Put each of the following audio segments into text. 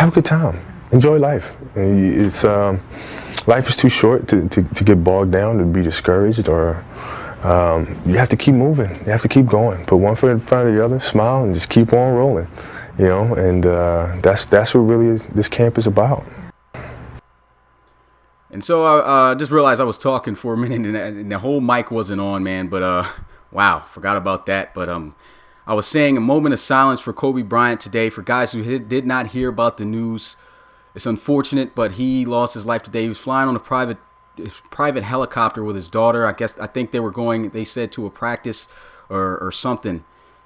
have a good time. Enjoy life. It's life is too short to get bogged down, to be discouraged, or you have to keep moving. You have to keep going. Put one foot in front of the other, smile, and just keep on rolling. And that's what really this camp is about. And so I just realized I was talking for a minute and the whole mic wasn't on, man. But wow, forgot about that. But I was saying a moment of silence for Kobe Bryant today. For guys who did not hear about the news, it's unfortunate, but he lost his life today. He was flying on a private helicopter with his daughter. I think they were going, they said, to a practice or something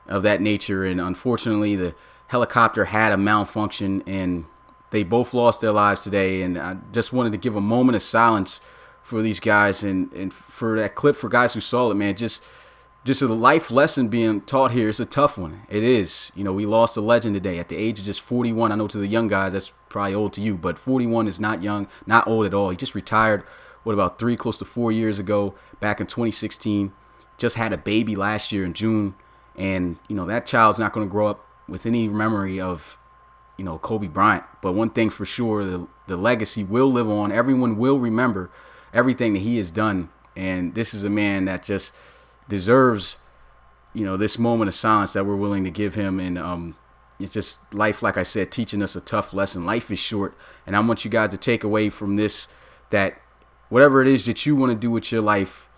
of that nature. And unfortunately, the helicopter had a malfunction and they both lost their lives today. And I just wanted to give a moment of silence for these guys and for that clip for guys who saw it, man. Just a life lesson being taught here. It's a tough one. It is. We lost a legend today at the age of just 41. I know to the young guys, that's probably old to you, but 41 is not young, not old at all. He just retired, about 3, close to 4 years ago, back in 2016. Just had a baby last year in June. And, that child's not going to grow up with any memory of, Kobe Bryant. But one thing for sure, the legacy will live on. Everyone will remember everything that he has done. And this is a man that just deserves, this moment of silence that we're willing to give him. And it's just life, like I said, teaching us a tough lesson. Life is short. And I want you guys to take away from this that whatever it is that you want to do with your life,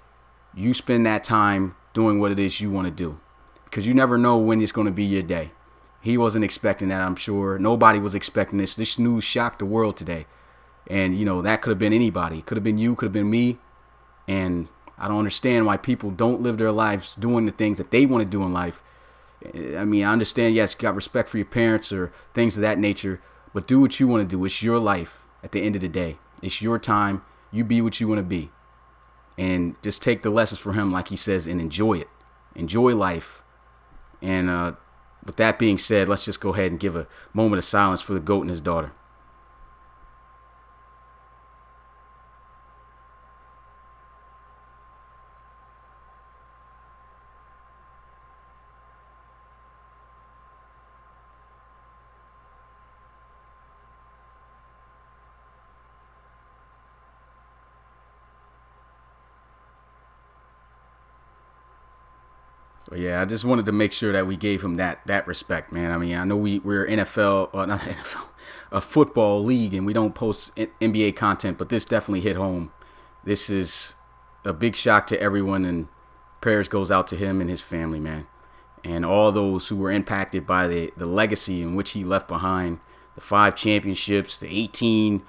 you spend that time doing what it is you want to do. Because you never know when it's going to be your day. He wasn't expecting that, I'm sure. Nobody was expecting this. This news shocked the world today. And, that could have been anybody. Could have been you, could have been me. And I don't understand why people don't live their lives doing the things that they want to do in life. I mean, I understand, yes, you got respect for your parents or things of that nature, but do what you want to do. It's your life at the end of the day. It's your time. You be what you want to be. And just take the lessons from him, like he says, and enjoy it. Enjoy life. And with that being said, let's just go ahead and give a moment of silence for the GOAT and his daughter. So yeah, I just wanted to make sure that we gave him that respect, man. I mean, I know we're NFL, not NFL, a football league, and we don't post NBA content, but this definitely hit home. This is a big shock to everyone, and prayers goes out to him and his family, man, and all those who were impacted by the legacy in which he left behind. The 5 championships, the 18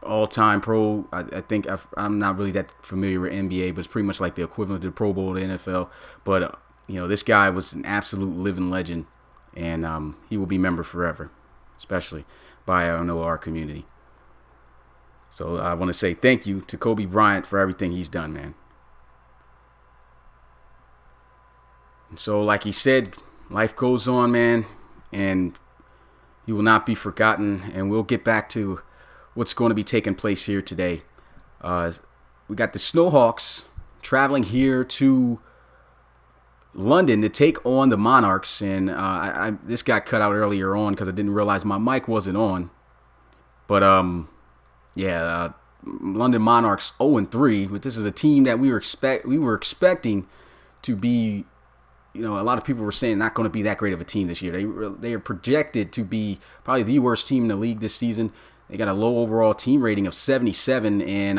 all-time pro. I think I'm not really that familiar with NBA, but it's pretty much like the equivalent to the Pro Bowl in the NFL. But this guy was an absolute living legend, and he will be remembered forever, especially by our community. So I want to say thank you to Kobe Bryant for everything he's done, man. And so, like he said, life goes on, man, and he will not be forgotten. And we'll get back to what's going to be taking place here today. We got the Snowhawks traveling here to London to take on the Monarchs. And this got cut out earlier on because I didn't realize my mic wasn't on. But London Monarchs 0-3. But this is a team that we were expecting to be. A lot of people were saying not going to be that great of a team this year. They are projected to be probably the worst team in the league this season. They got a low overall team rating of 77, and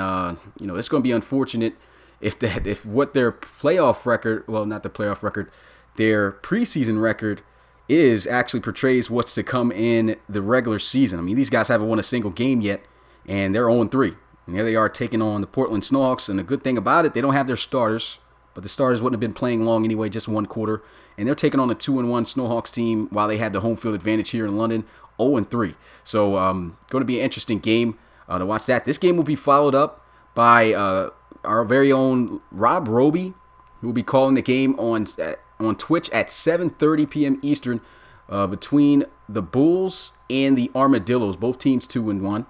it's going to be unfortunate if what their playoff record, well, not the playoff record, their preseason record is actually portrays what's to come in the regular season. I mean, these guys haven't won a single game yet, and they're 0-3. And here they are taking on the Portland Snowhawks, and the good thing about it, they don't have their starters, but the starters wouldn't have been playing long anyway, just one quarter. And they're taking on a 2-1 Snowhawks team while they had the home field advantage here in London. 0-3. So going to be an interesting game to watch that. This game will be followed up by our very own Rob Roby, who will be calling the game on Twitch at 7:30 p.m. Eastern between the Bulls and the Armadillos, both teams 2-1.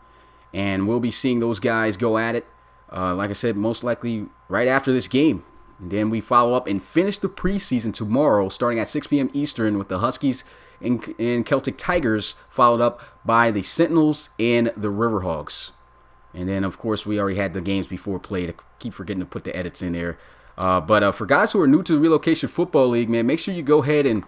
And we'll be seeing those guys go at it, like I said, most likely right after this game. And then we follow up and finish the preseason tomorrow, starting at 6 p.m. Eastern with the Huskies and Celtic Tigers, followed up by the Sentinels and the Riverhawks. And then, of course, we already had the games before played. I keep forgetting to put the edits in there. But for guys who are new to the Relocation Football League, man, make sure you go ahead and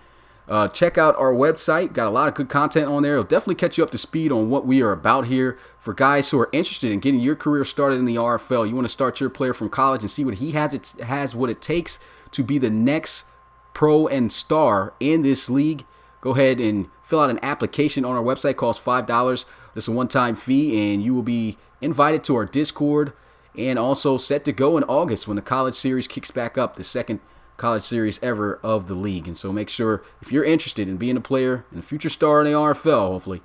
check out our website. Got a lot of good content on there. It'll definitely catch you up to speed on what we are about here. For guys who are interested in getting your career started in the RFL, you want to start your player from college and see what he has what it takes to be the next pro and star in this league. Go ahead and fill out an application on our website. It costs $5. This is a one-time fee, and you will be invited to our Discord and also set to go in August when the college series kicks back up, the second college series ever of the league. And so make sure, if you're interested in being a player and a future star in the RFL, hopefully,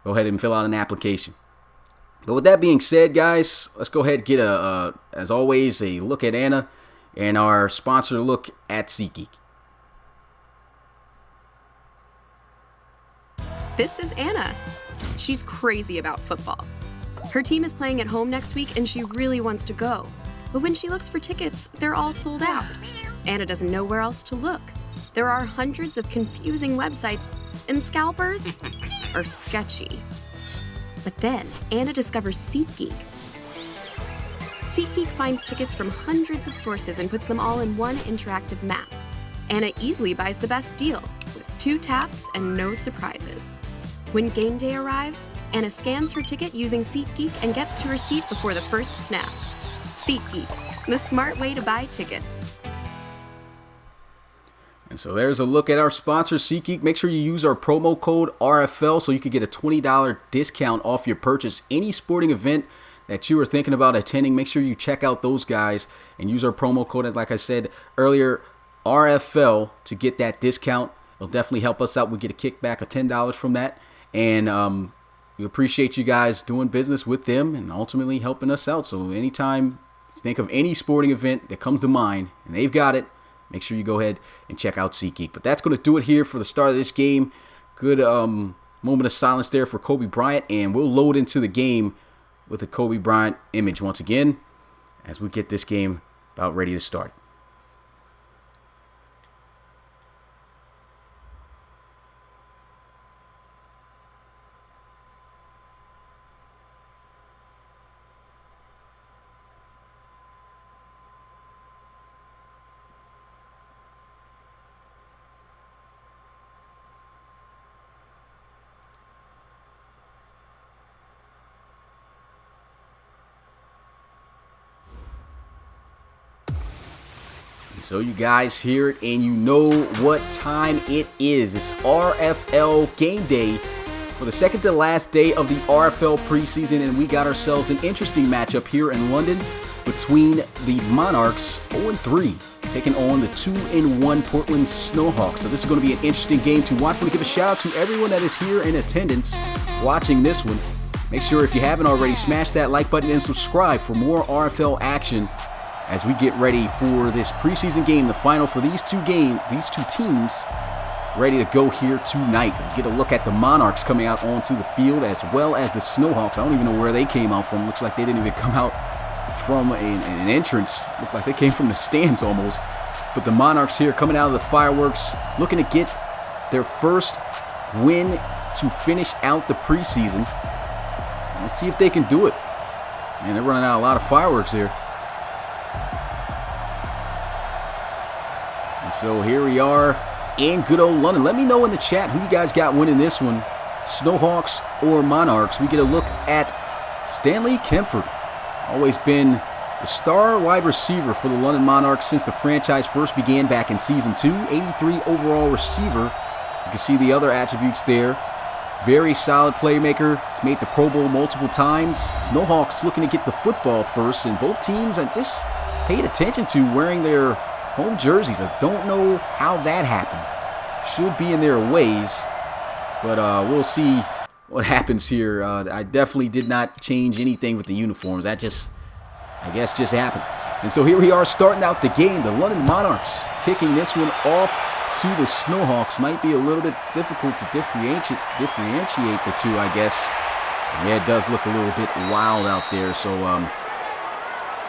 go ahead and fill out an application. But with that being said, guys, let's go ahead and get, as always, a look at Anna and our sponsor look at SeatGeek. This is Anna. She's crazy about football. Her team is playing at home next week and she really wants to go. But when she looks for tickets, they're all sold out. Anna doesn't know where else to look. There are hundreds of confusing websites and scalpers are sketchy. But then Anna discovers SeatGeek. SeatGeek finds tickets from hundreds of sources and puts them all in one interactive map. Anna easily buys the best deal with 2 taps and no surprises. When game day arrives, Anna scans her ticket using SeatGeek and gets to her seat before the first snap. SeatGeek, the smart way to buy tickets. And so there's a look at our sponsor, SeatGeek. Make sure you use our promo code RFL so you can get a $20 discount off your purchase. Any sporting event that you are thinking about attending, make sure you check out those guys and use our promo code, as like I said earlier, RFL, to get that discount. It'll definitely help us out. We get a kickback of $10 from that. And we appreciate you guys doing business with them and ultimately helping us out. So anytime you think of any sporting event that comes to mind and they've got it, make sure you go ahead and check out SeatGeek. But that's going to do it here for the start of this game. Good moment of silence there for Kobe Bryant. And we'll load into the game with a Kobe Bryant image once again as we get this game about ready to start. So you guys hear it and you know what time it is. It's RFL game day for the second to last day of the RFL preseason, and we got ourselves an interesting matchup here in London between the Monarchs 0-3 taking on the 2-1 Portland Snowhawks. So this is going to be an interesting game to watch. I want to give a shout out to everyone that is here in attendance watching this one. Make sure, if you haven't already, smash that like button and subscribe for more RFL action as we get ready for this preseason game, the final for these two teams, ready to go here tonight. We'll get a look at the Monarchs coming out onto the field, as well as the Snowhawks. I don't even know where they came out from. Looks like they didn't even come out from an entrance. Looked like they came from the stands almost. But the Monarchs here coming out of the fireworks, looking to get their first win to finish out the preseason. Let's see if they can do it. Man, they're running out a lot of fireworks here. And so here we are in good old London. Let me know in the chat who you guys got winning this one, Snowhawks or Monarchs. We get a look at Stanley Kempford. Always been the star wide receiver for the London Monarchs since the franchise first began back in Season 2. 83 overall receiver. You can see the other attributes there. Very solid playmaker. He's made the Pro Bowl multiple times. Snowhawks looking to get the football first, and both teams I just paid attention to wearing their home jerseys. I don't know how that happened. Should be in their ways, but we'll see what happens here. I definitely did not change anything with the uniforms. That just, I guess, just happened. And so here we are starting out the game. The London Monarchs kicking this one off to the Snowhawks. Might be a little bit difficult to differentiate the two, I guess. Yeah, it does look a little bit wild out there. So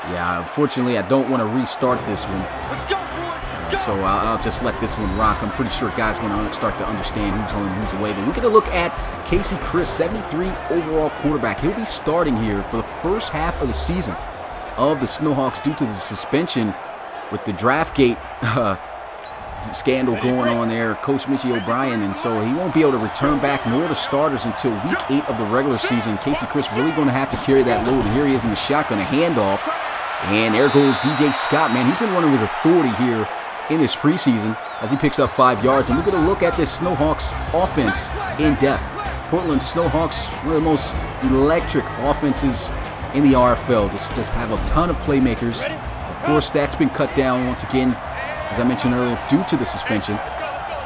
Yeah, unfortunately, I don't want to restart this one. So I'll just let this one rock. I'm pretty sure guys are going to start to understand who's home and who's away. But we're going to look at Casey Chris, 73 overall quarterback. He'll be starting here for the first half of the season of the Snowhawks due to the suspension with the Draftgate scandal going on there, Coach Michie O'Brien, and so he won't be able to return back nor the starters until week 8 of the regular season. Casey Chris really going to have to carry that load, and here he is in the shotgun, a handoff, and there goes DJ Scott. Man, he's been running with authority here in this preseason as he picks up 5 yards, and we're going to look at this Snowhawks offense in depth. Portland Snowhawks, one of the most electric offenses in the RFL, just have a ton of playmakers. Of course, that's been cut down once again, as I mentioned earlier, due to the suspension.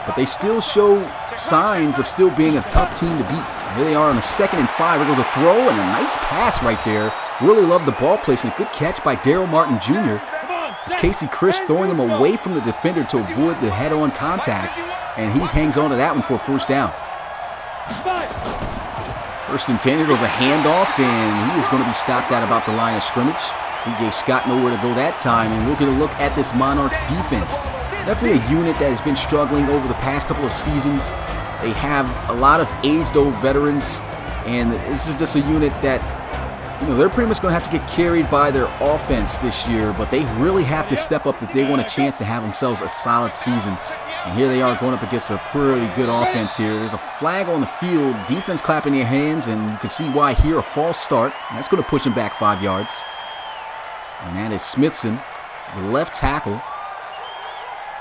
But they still show signs of still being a tough team to beat. Here they are on a 2nd and 5. There goes a throw and a nice pass right there. Really love the ball placement. Good catch by Daryl Martin Jr. It's Casey Chris throwing him away from the defender to avoid the head-on contact. And he hangs on to that one for a first down. 1st and 10. Here goes a handoff, and he is going to be stopped at about the line of scrimmage. DJ Scott nowhere to go that time, and we're going to look at this Monarchs defense. Definitely a unit that has been struggling over the past couple of seasons. They have a lot of aged-old veterans, and this is just a unit that, they're pretty much going to have to get carried by their offense this year, but they really have to step up if they want a chance to have themselves a solid season. And here they are going up against a pretty good offense here. There's a flag on the field, defense clapping their hands, and you can see why here, a false start. That's going to push them back 5 yards. And that is Smithson, the left tackle.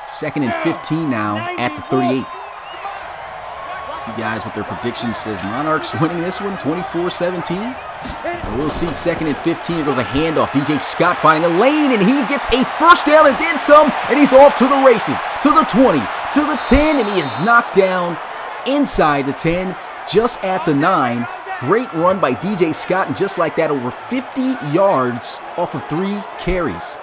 2nd and 15 now at the 38. See guys with their predictions. Says Monarchs winning this one 24-17. We'll see 2nd and 15. Here goes a handoff. DJ Scott finding a lane, and he gets a first down and then some, and he's off to the races, to the 20, to the 10, and he is knocked down inside the 10, just at the 9. Great run by DJ Scott, and just like that, over 50 yards off of 3 carries.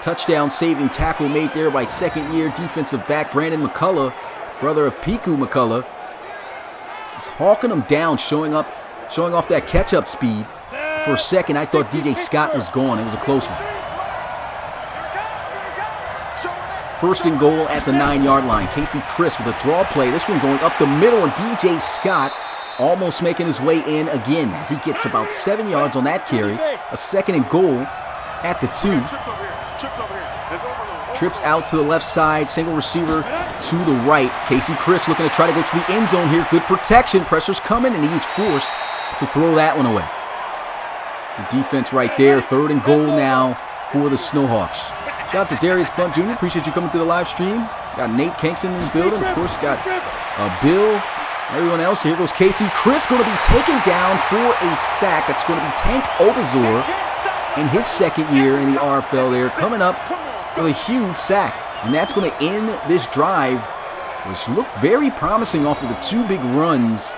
Touchdown saving tackle made there by 2nd-year defensive back Brandon McCullough, brother of Piku McCullough. Just hawking him down, showing off that catch-up speed. For a second, I thought DJ Scott was gone. It was a close one. 1st and goal at the 9-yard line. Casey Chris with a draw play. This one going up the middle, and DJ Scott almost making his way in again as he gets about 7 yards on that carry. A 2nd and goal at the 2. Trips out to the left side, single receiver to the right. Casey Chris looking to try to go to the end zone here. Good protection, pressure's coming, and he's forced to throw that one away. The defense right there, 3rd and goal now for the Snowhawks. Shout out to Darius Bunt Jr., appreciate you coming to the live stream. Got Nate Kingston in the building, of course, got Bill. Everyone else, here goes Casey Chris, going to be taken down for a sack. That's going to be Tank Obazor in his 2nd year in the RFL there, coming up with a huge sack. And that's going to end this drive, which looked very promising off of the 2 big runs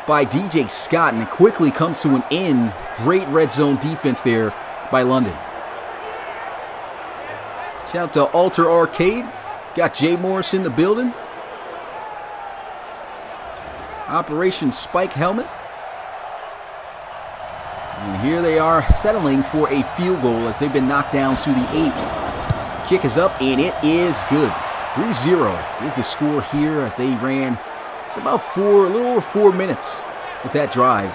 by DJ Scott, and it quickly comes to an end. Great red zone defense there by London. Shout out to Alter Arcade. Got Jay Morris in the building. Operation Spike Helmet. And here they are settling for a field goal as they've been knocked down to the 8. Kick is up, and it is good. 3-0 is the score here as they ran. It's about a little over 4 minutes with that drive.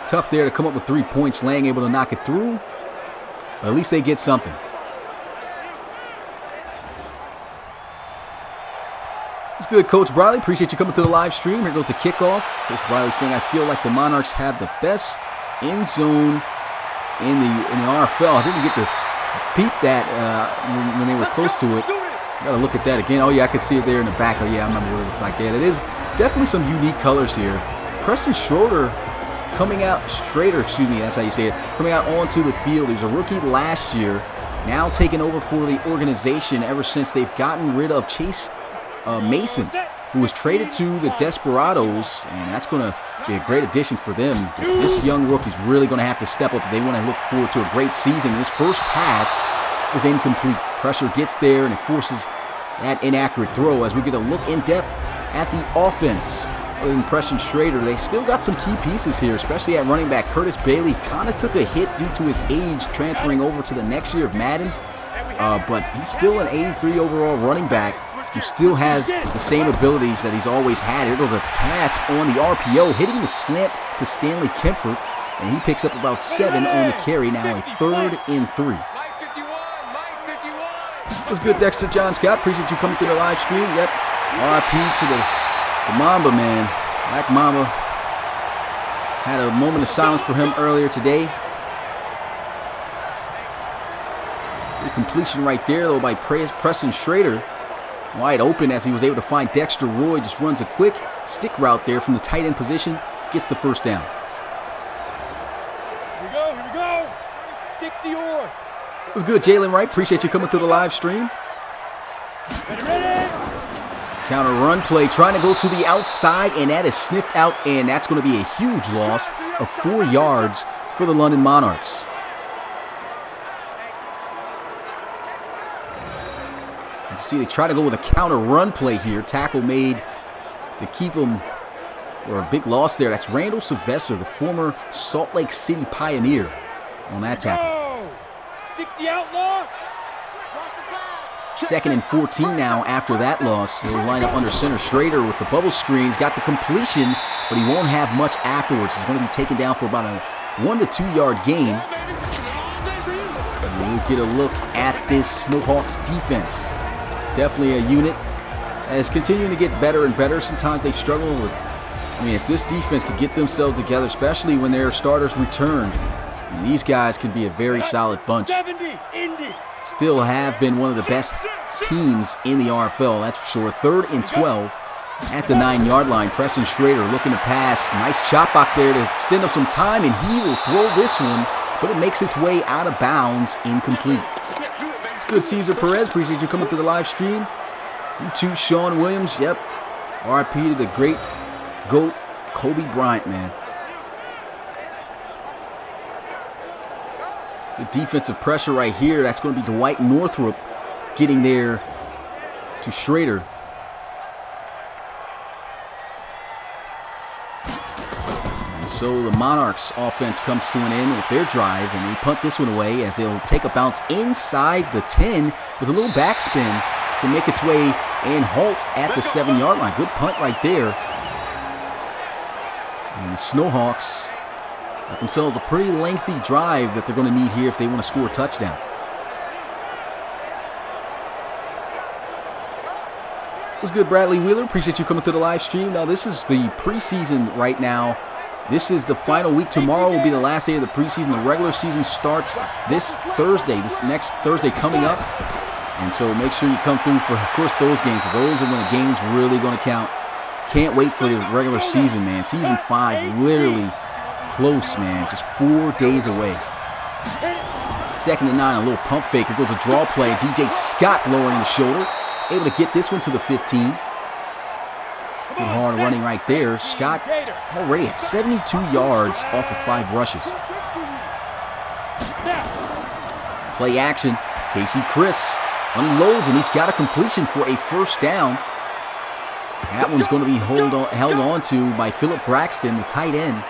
Tough there to come up with 3 points. Lang able to knock it through, but at least they get something. It's good, Coach Briley. Appreciate you coming to the live stream. Here goes the kickoff. Coach Briley saying, I feel like the Monarchs have the best end zone in the RFL. I didn't get to peep that when they were close to it. Got to look at that again. Oh, yeah, I can see it there in the back. Oh, yeah, I remember what it looks like. Yeah, it is definitely some unique colors here. Preston Schroeder coming out, that's how you say it, coming out onto the field. He was a rookie last year, now taking over for the organization ever since they've gotten rid of Chase Mason, who was traded to the Desperados, and that's going to be a great addition for them. This young rookie's really going to have to step up if they want to look forward to a great season. His first pass is incomplete. Pressure gets there, and it forces that inaccurate throw as we get a look in depth at the offense in Preston Schrader. They still got some key pieces here, especially at running back. Curtis Bailey kind of took a hit due to his age transferring over to the next year of Madden, but he's still an 83 overall running back who still has the same abilities that he's always had. Here goes a pass on the RPO, hitting the slant to Stanley Kempfert, and he picks up about 7 on the carry. Now a 3rd and 3. What's good, Dexter John Scott? Appreciate you coming through the live stream. Yep, RIP to the Mamba, man. Black Mamba. Had a moment of silence for him earlier today. Good completion right there, though, by Preston Schrader. Wide open as he was able to find Dexter Roy. Just runs a quick stick route there from the tight end position. Gets the first down. Here we go. 60 or. What's good, Jalen Wright? Appreciate you coming through the live stream. Ready. Counter run play, trying to go to the outside, and that is sniffed out, and that's going to be a huge loss of 4 yards for the London Monarchs. You see they try to go with a counter run play here. Tackle made to keep him for a big loss there. That's Randall Sylvester, the former Salt Lake City Pioneer, on that tackle. 60 outlaw. 2nd and 14 now after that loss. He'll line up under center. Schrader with the bubble screen. He's got the completion, but he won't have much afterwards. He's going to be taken down for about a 1 to 2 yard gain. And we'll get a look at this Snowhawks defense. Definitely a unit that is continuing to get better and better. Sometimes they struggle with, if this defense could get themselves together, especially when their starters return, these guys can be a very solid bunch. Still have been one of the best teams in the RFL, that's for sure. 3rd and 12 at the 9 yard line. Preston Schrader looking to pass. Nice chop back there to extend up some time, and he will throw this one, but it makes its way out of bounds, incomplete. It's good, Cesar Perez. Appreciate you coming through the live stream. You too, Sean Williams. Yep. RIP to the great GOAT, Kobe Bryant, man. The defensive pressure right here, that's going to be Dwight Northrup getting there to Schrader. And so the Monarchs offense comes to an end with their drive, and they punt this one away as they'll take a bounce inside the 10 with a little backspin to make its way and halt at the 7 yard line. Good punt right there. And the Snowhawks got themselves a pretty lengthy drive that they're going to need here if they want to score a touchdown. What's good, Bradley Wheeler? Appreciate you coming to the live stream. Now, this is the preseason right now. This is the final week. Tomorrow will be the last day of the preseason. The regular season starts this Thursday, this next Thursday coming up. And so make sure you come through for, of course, those games, because those are when the game's really going to count. Can't wait for the regular season, man. Season 5, literally close, man. Just 4 days away. 2nd and 9, a little pump fake. Here goes a draw play. DJ Scott lowering the shoulder. Able to get this one to the 15. Good hard running right there. Scott already at 72 yards off of 5 rushes. Play action. Casey Chris unloads, and he's got a completion for a first down. That one's going to be held on to by Philip Braxton, the tight end.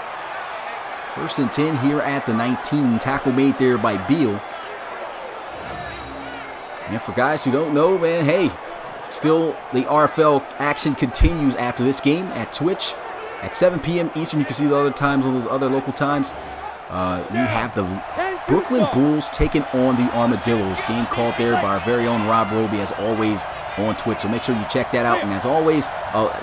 1st and 10 here at the 19. Tackle made there by Beal. And for guys who don't know, man, hey, still the RFL action continues after this game at Twitch at 7 p.m. Eastern. You can see the other times on those other local times. We have the Brooklyn Bulls taking on the Armadillos. Game called there by our very own Rob Roby, as always, on Twitch. So make sure you check that out. And as always,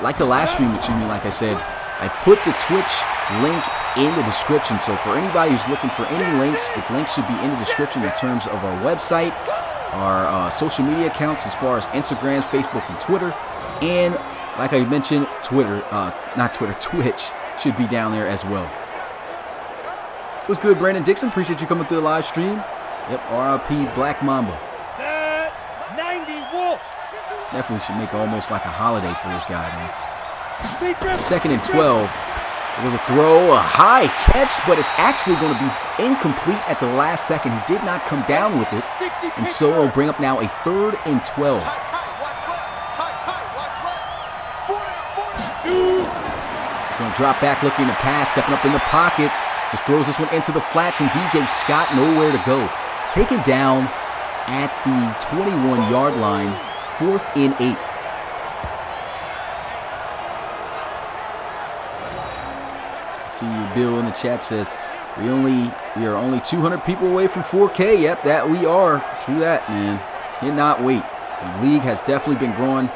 like the last stream, like I said, I've put the Twitch link in the description. So for anybody who's looking for any links, the links should be in the description in terms of our website, our social media accounts as far as Instagram, Facebook, and Twitter. And like I mentioned, Twitch should be down there as well. What's good, Brandon Dixon? Appreciate you coming through the live stream. Yep, RIP Black Mamba. Set 90 Wolf. Definitely should make almost like a holiday for this guy, man. 2nd and 12. It was a throw, a high catch, but it's actually going to be incomplete at the last second. He did not come down with it, and so it'll bring up now a 3rd and 12. Going to drop back, looking to pass, stepping up in the pocket. Just throws this one into the flats, and DJ Scott nowhere to go. Taken down at the 21-yard line, 4th and 8. See, Bill in the chat says, we are only 200 people away from 4K. Yep, that we are. True that, man. Cannot wait. The league has definitely been growing.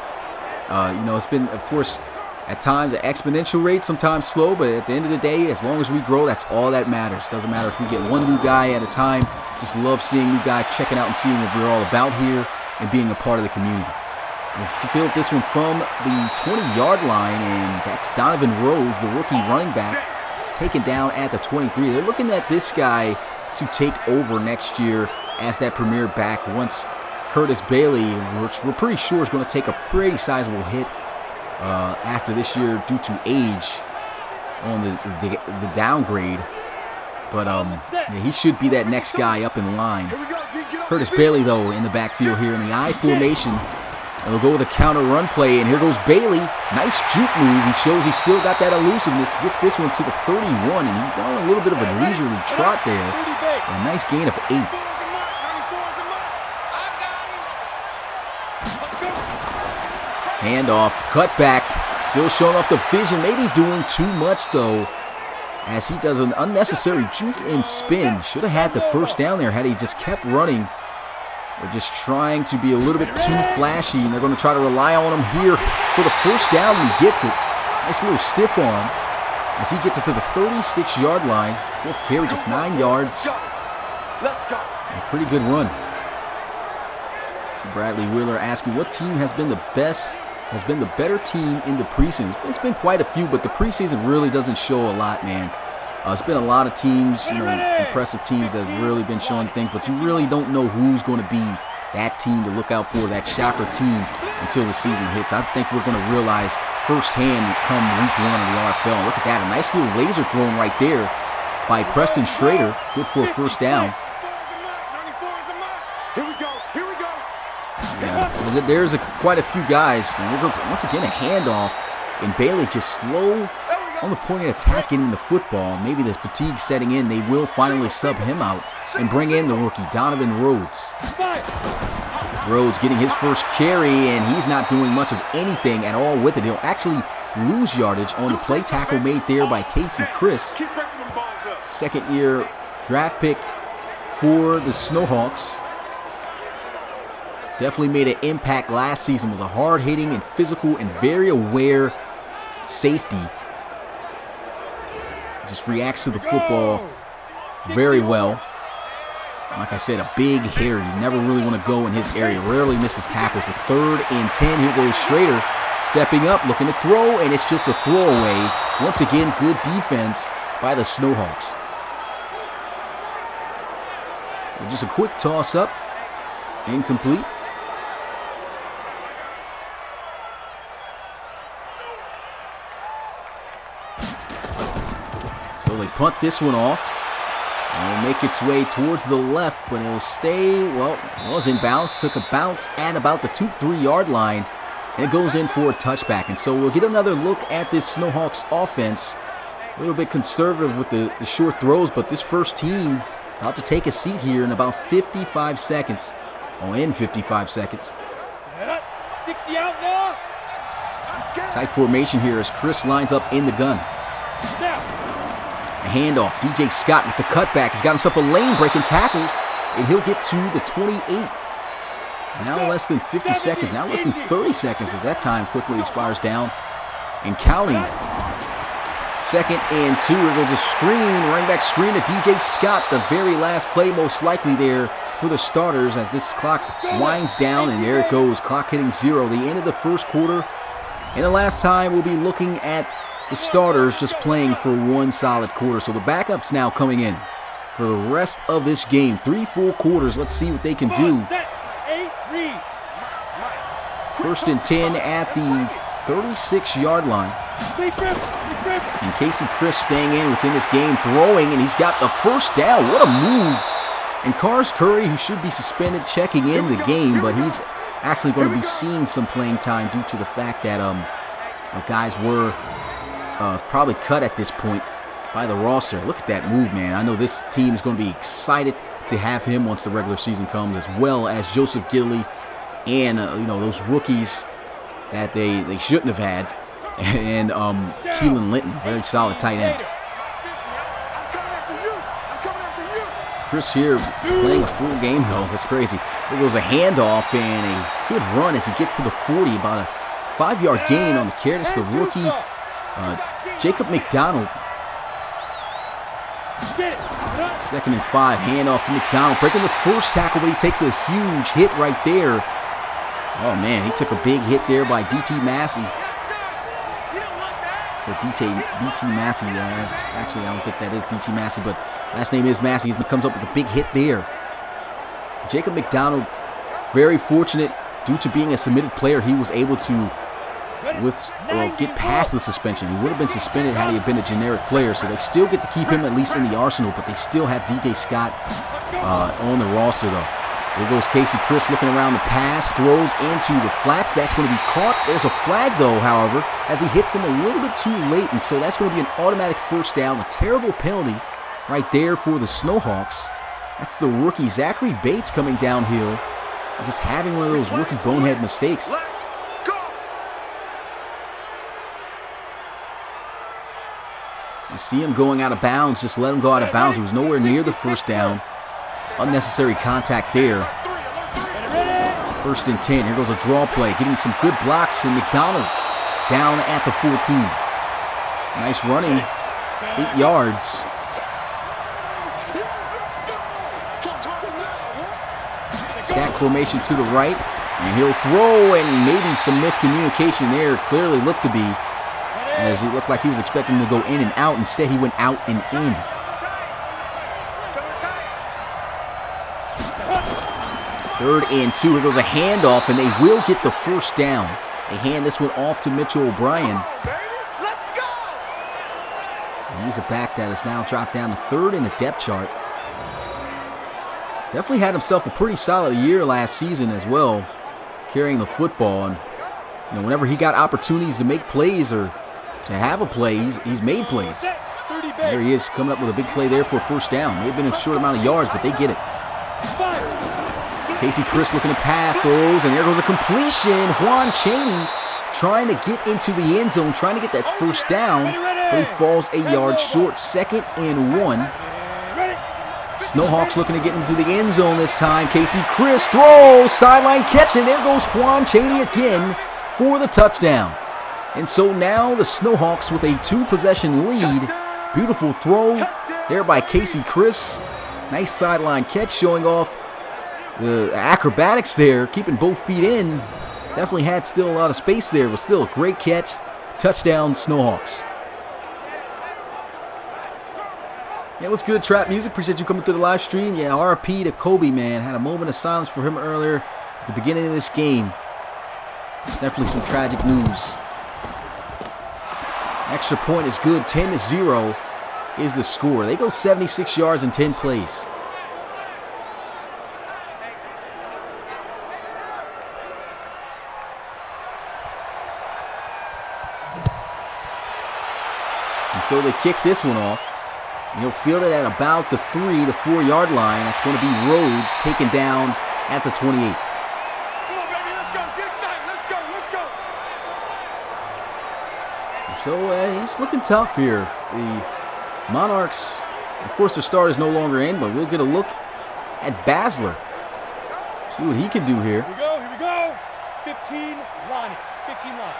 It's been, of course, at times an exponential rate, sometimes slow, but at the end of the day, as long as we grow, that's all that matters. Doesn't matter if we get one new guy at a time. Just love seeing new guys checking out and seeing what we're all about here and being a part of the community. We'll field this one from the 20-yard line, and that's Donovan Rhodes, the rookie running back, taken down at the 23. They're looking at this guy to take over next year as that premier back once Curtis Bailey, which we're pretty sure is going to take a pretty sizable hit after this year due to age on the downgrade. But he should be that next guy up in line. Curtis Bailey, though, in the backfield here in the I formation. And they'll go with a counter run play, and here goes Bailey. Nice juke move. He shows he's still got that elusiveness. Gets this one to the 31, and he's on a little bit of a leisurely trot there. And a nice gain of 8. Handoff, cut back, still showing off the vision, maybe doing too much though, as he does an unnecessary juke and spin. Should have had the first down there had he just kept running. They're just trying to be a little bit too flashy, and they're going to try to rely on him here for the first down, and he gets it. Nice little stiff arm as he gets it to the 36-yard line. 4th carry, just 9 yards. A pretty good run. See Bradley Wheeler asking what team has been the better team in the preseason. It's been quite a few, but the preseason really doesn't show a lot, man. It's been a lot of teams, impressive teams that have really been showing things, but you really don't know who's going to be that team to look out for, that shocker team, until the season hits. I think we're going to realize firsthand come week 1 of the RFL. Look at that, a nice little laser thrown right there by Preston Schrader, good for a first down. Yeah, there's quite a few guys, and there goes once again a handoff, and Bailey just slow on the point of attack getting the football. Maybe the fatigue setting in. They will finally sub him out and bring in the rookie, Donovan Rhodes. Rhodes getting his first carry, and he's not doing much of anything at all with it. He'll actually lose yardage on the play tackle made there by Casey Chris. Second-year draft pick for the Snowhawks. Definitely made an impact last season. Was a hard-hitting and physical and very aware safety. Just reacts to the football very well. Like I said, a big hitter. You never really want to go in his area. Rarely misses tackles. But 3rd and 10. Here goes Schrader stepping up, looking to throw, and it's just a throwaway. Once again, good defense by the Snowhawks. So just a quick toss-up. Incomplete. So they punt this one off. It'll make its way towards the left, but it'll stay, well, it was in bounds. Took a bounce at about the 2-3 yard line, and it goes in for a touchback. And so we'll get another look at this Snowhawks offense. A little bit conservative with the short throws, but this first team about to take a seat here in about 55 seconds. Oh, in 55 seconds. 60 outlaw. Tight formation here as Chris lines up in the gun. A handoff. DJ Scott with the cutback. He's got himself a lane breaking tackles, and he'll get to the 28. Now less than 50 seconds. Now less than 30 seconds as that time quickly expires down and counting. 2nd and 2. Here goes a screen. Running back screen to DJ Scott. The very last play most likely there for the starters as this clock winds down, and there it goes. Clock hitting 0. The end of the first quarter. And the last time we'll be looking at the starters just playing for one solid quarter. So the backups now coming in for the rest of this game. 3 full quarters. Let's see what they can do. 1st and 10 at the 36-yard line. And Casey Chris staying in within this game, throwing, and he's got the first down. What a move. And Cars Curry, who should be suspended, checking in the game, but he's actually going to be seeing some playing time due to the fact that the guys were probably cut at this point by the roster. Look at that move, man. I know this team is going to be excited to have him once the regular season comes, as well as Joseph Gilly and those rookies that they shouldn't have had, and Keelan Linton, very solid tight end. Chris here playing a full game though. That's crazy. There goes a handoff and a good run as he gets to the 40, about a 5-yard gain on the carry. That's the rookie Jacob McDonald. 2nd and 5, handoff to McDonald, breaking the first tackle, but he takes a huge hit right there. Oh man, he took a big hit there by DT Massey. So DT Massey, actually I don't think that is DT Massey, but last name is Massey. He comes up with a big hit there. Jacob McDonald, very fortunate due to being a submitted player. He was able to get past the suspension. He would have been suspended had he been a generic player, so they still get to keep him at least in the arsenal, but they still have DJ Scott on the roster though. There goes Casey Chris looking around the pass, throws into the flats. That's going to be caught. There's a flag though, however, as he hits him a little bit too late, and so that's going to be an automatic first down. A terrible penalty right there for the Snowhawks. That's the rookie Zachary Bates coming downhill, just having one of those rookie bonehead mistakes. You see him going out of bounds. Just let him go out of bounds. He was nowhere near the first down. Unnecessary contact there. 1st and 10. Here goes a draw play. Getting some good blocks, and McDonald down at the 14. Nice running. 8 yards. Stack formation to the right. And he'll throw, and maybe some miscommunication there. Clearly looked to be, as it looked like he was expecting to go in and out. Instead, he went out and in. 3rd and 2. Here goes a handoff, and they will get the first down. They hand this one off to Mitchell O'Brien. He's a back that has now dropped down to 3rd in the depth chart. Definitely had himself a pretty solid year last season as well, carrying the football. And whenever he got opportunities to make plays or to have a play, he's made plays. There he is, coming up with a big play there for a first down. May have been a short amount of yards, but they get it. Casey Chris looking to pass, throws, and there goes a completion. Juan Chaney trying to get into the end zone, trying to get that first down, but he falls a yard short. 2nd and 1. Snowhawks looking to get into the end zone this time. Casey Chris throws, sideline catch, and there goes Juan Chaney again for the touchdown. And so now the Snowhawks with a 2-possession lead. Beautiful throw there by Casey Chris. Nice sideline catch, showing off the acrobatics there, keeping both feet in. Definitely had still a lot of space there, but still a great catch. Touchdown, Snowhawks. Yeah, what's good, Trap Music? Appreciate you coming through the live stream. Yeah, RP to Kobe, man. Had a moment of silence for him earlier at the beginning of this game. Definitely some tragic news. Extra point is good. 10-0 is the score. They go 76 yards in 10 plays. And so they kick this one off. And he'll field it at about the 3 to 4 yard line. That's going to be Rhodes taken down at the 28. Come on, baby, let's go. Get excited. Let's go. So it's looking tough here. The Monarchs, of course, their start is no longer in, but we'll get a look at Basler. See what he can do here. Here we go. 15 Lonnie. 15 launch.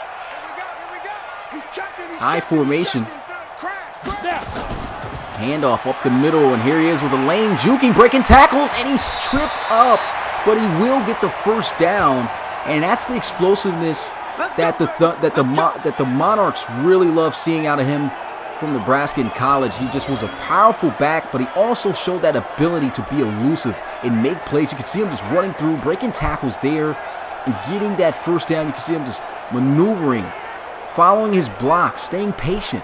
Here we go. He's checking. High formation. Now. Handoff up the middle, and here he is with a lane juking, breaking tackles, and he's tripped up, but he will get the first down, and that's the explosiveness that the Monarchs really love seeing out of him from Nebraska in college. He just was a powerful back, but he also showed that ability to be elusive and make plays. You can see him just running through, breaking tackles there, and getting that first down. You can see him just maneuvering, following his block, staying patient.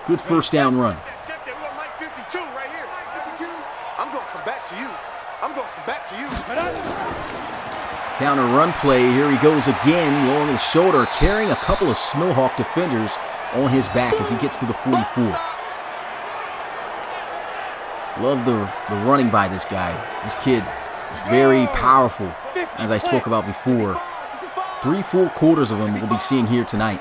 Good first down run. Counter run play. Here he goes again, lowering his shoulder, carrying a couple of Snowhawk defenders. on his back as he gets to the 44. Love the running by this guy. This kid is very powerful, as I spoke about before. 3 full quarters of him we'll be seeing here tonight.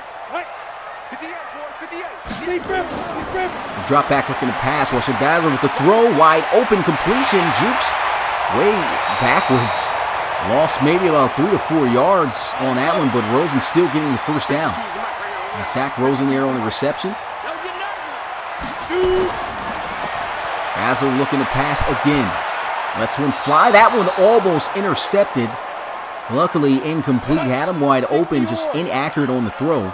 The drop back looking to pass. Russell Basler with the throw. Wide open completion. Jukes way backwards. Lost maybe about 3 to 4 yards on that one, but Rosen still getting the first down. Zach Rosen there on the reception. Basler looking to pass again. Lets one fly. That one almost intercepted. Luckily incomplete. Had him wide open, just inaccurate on the throw.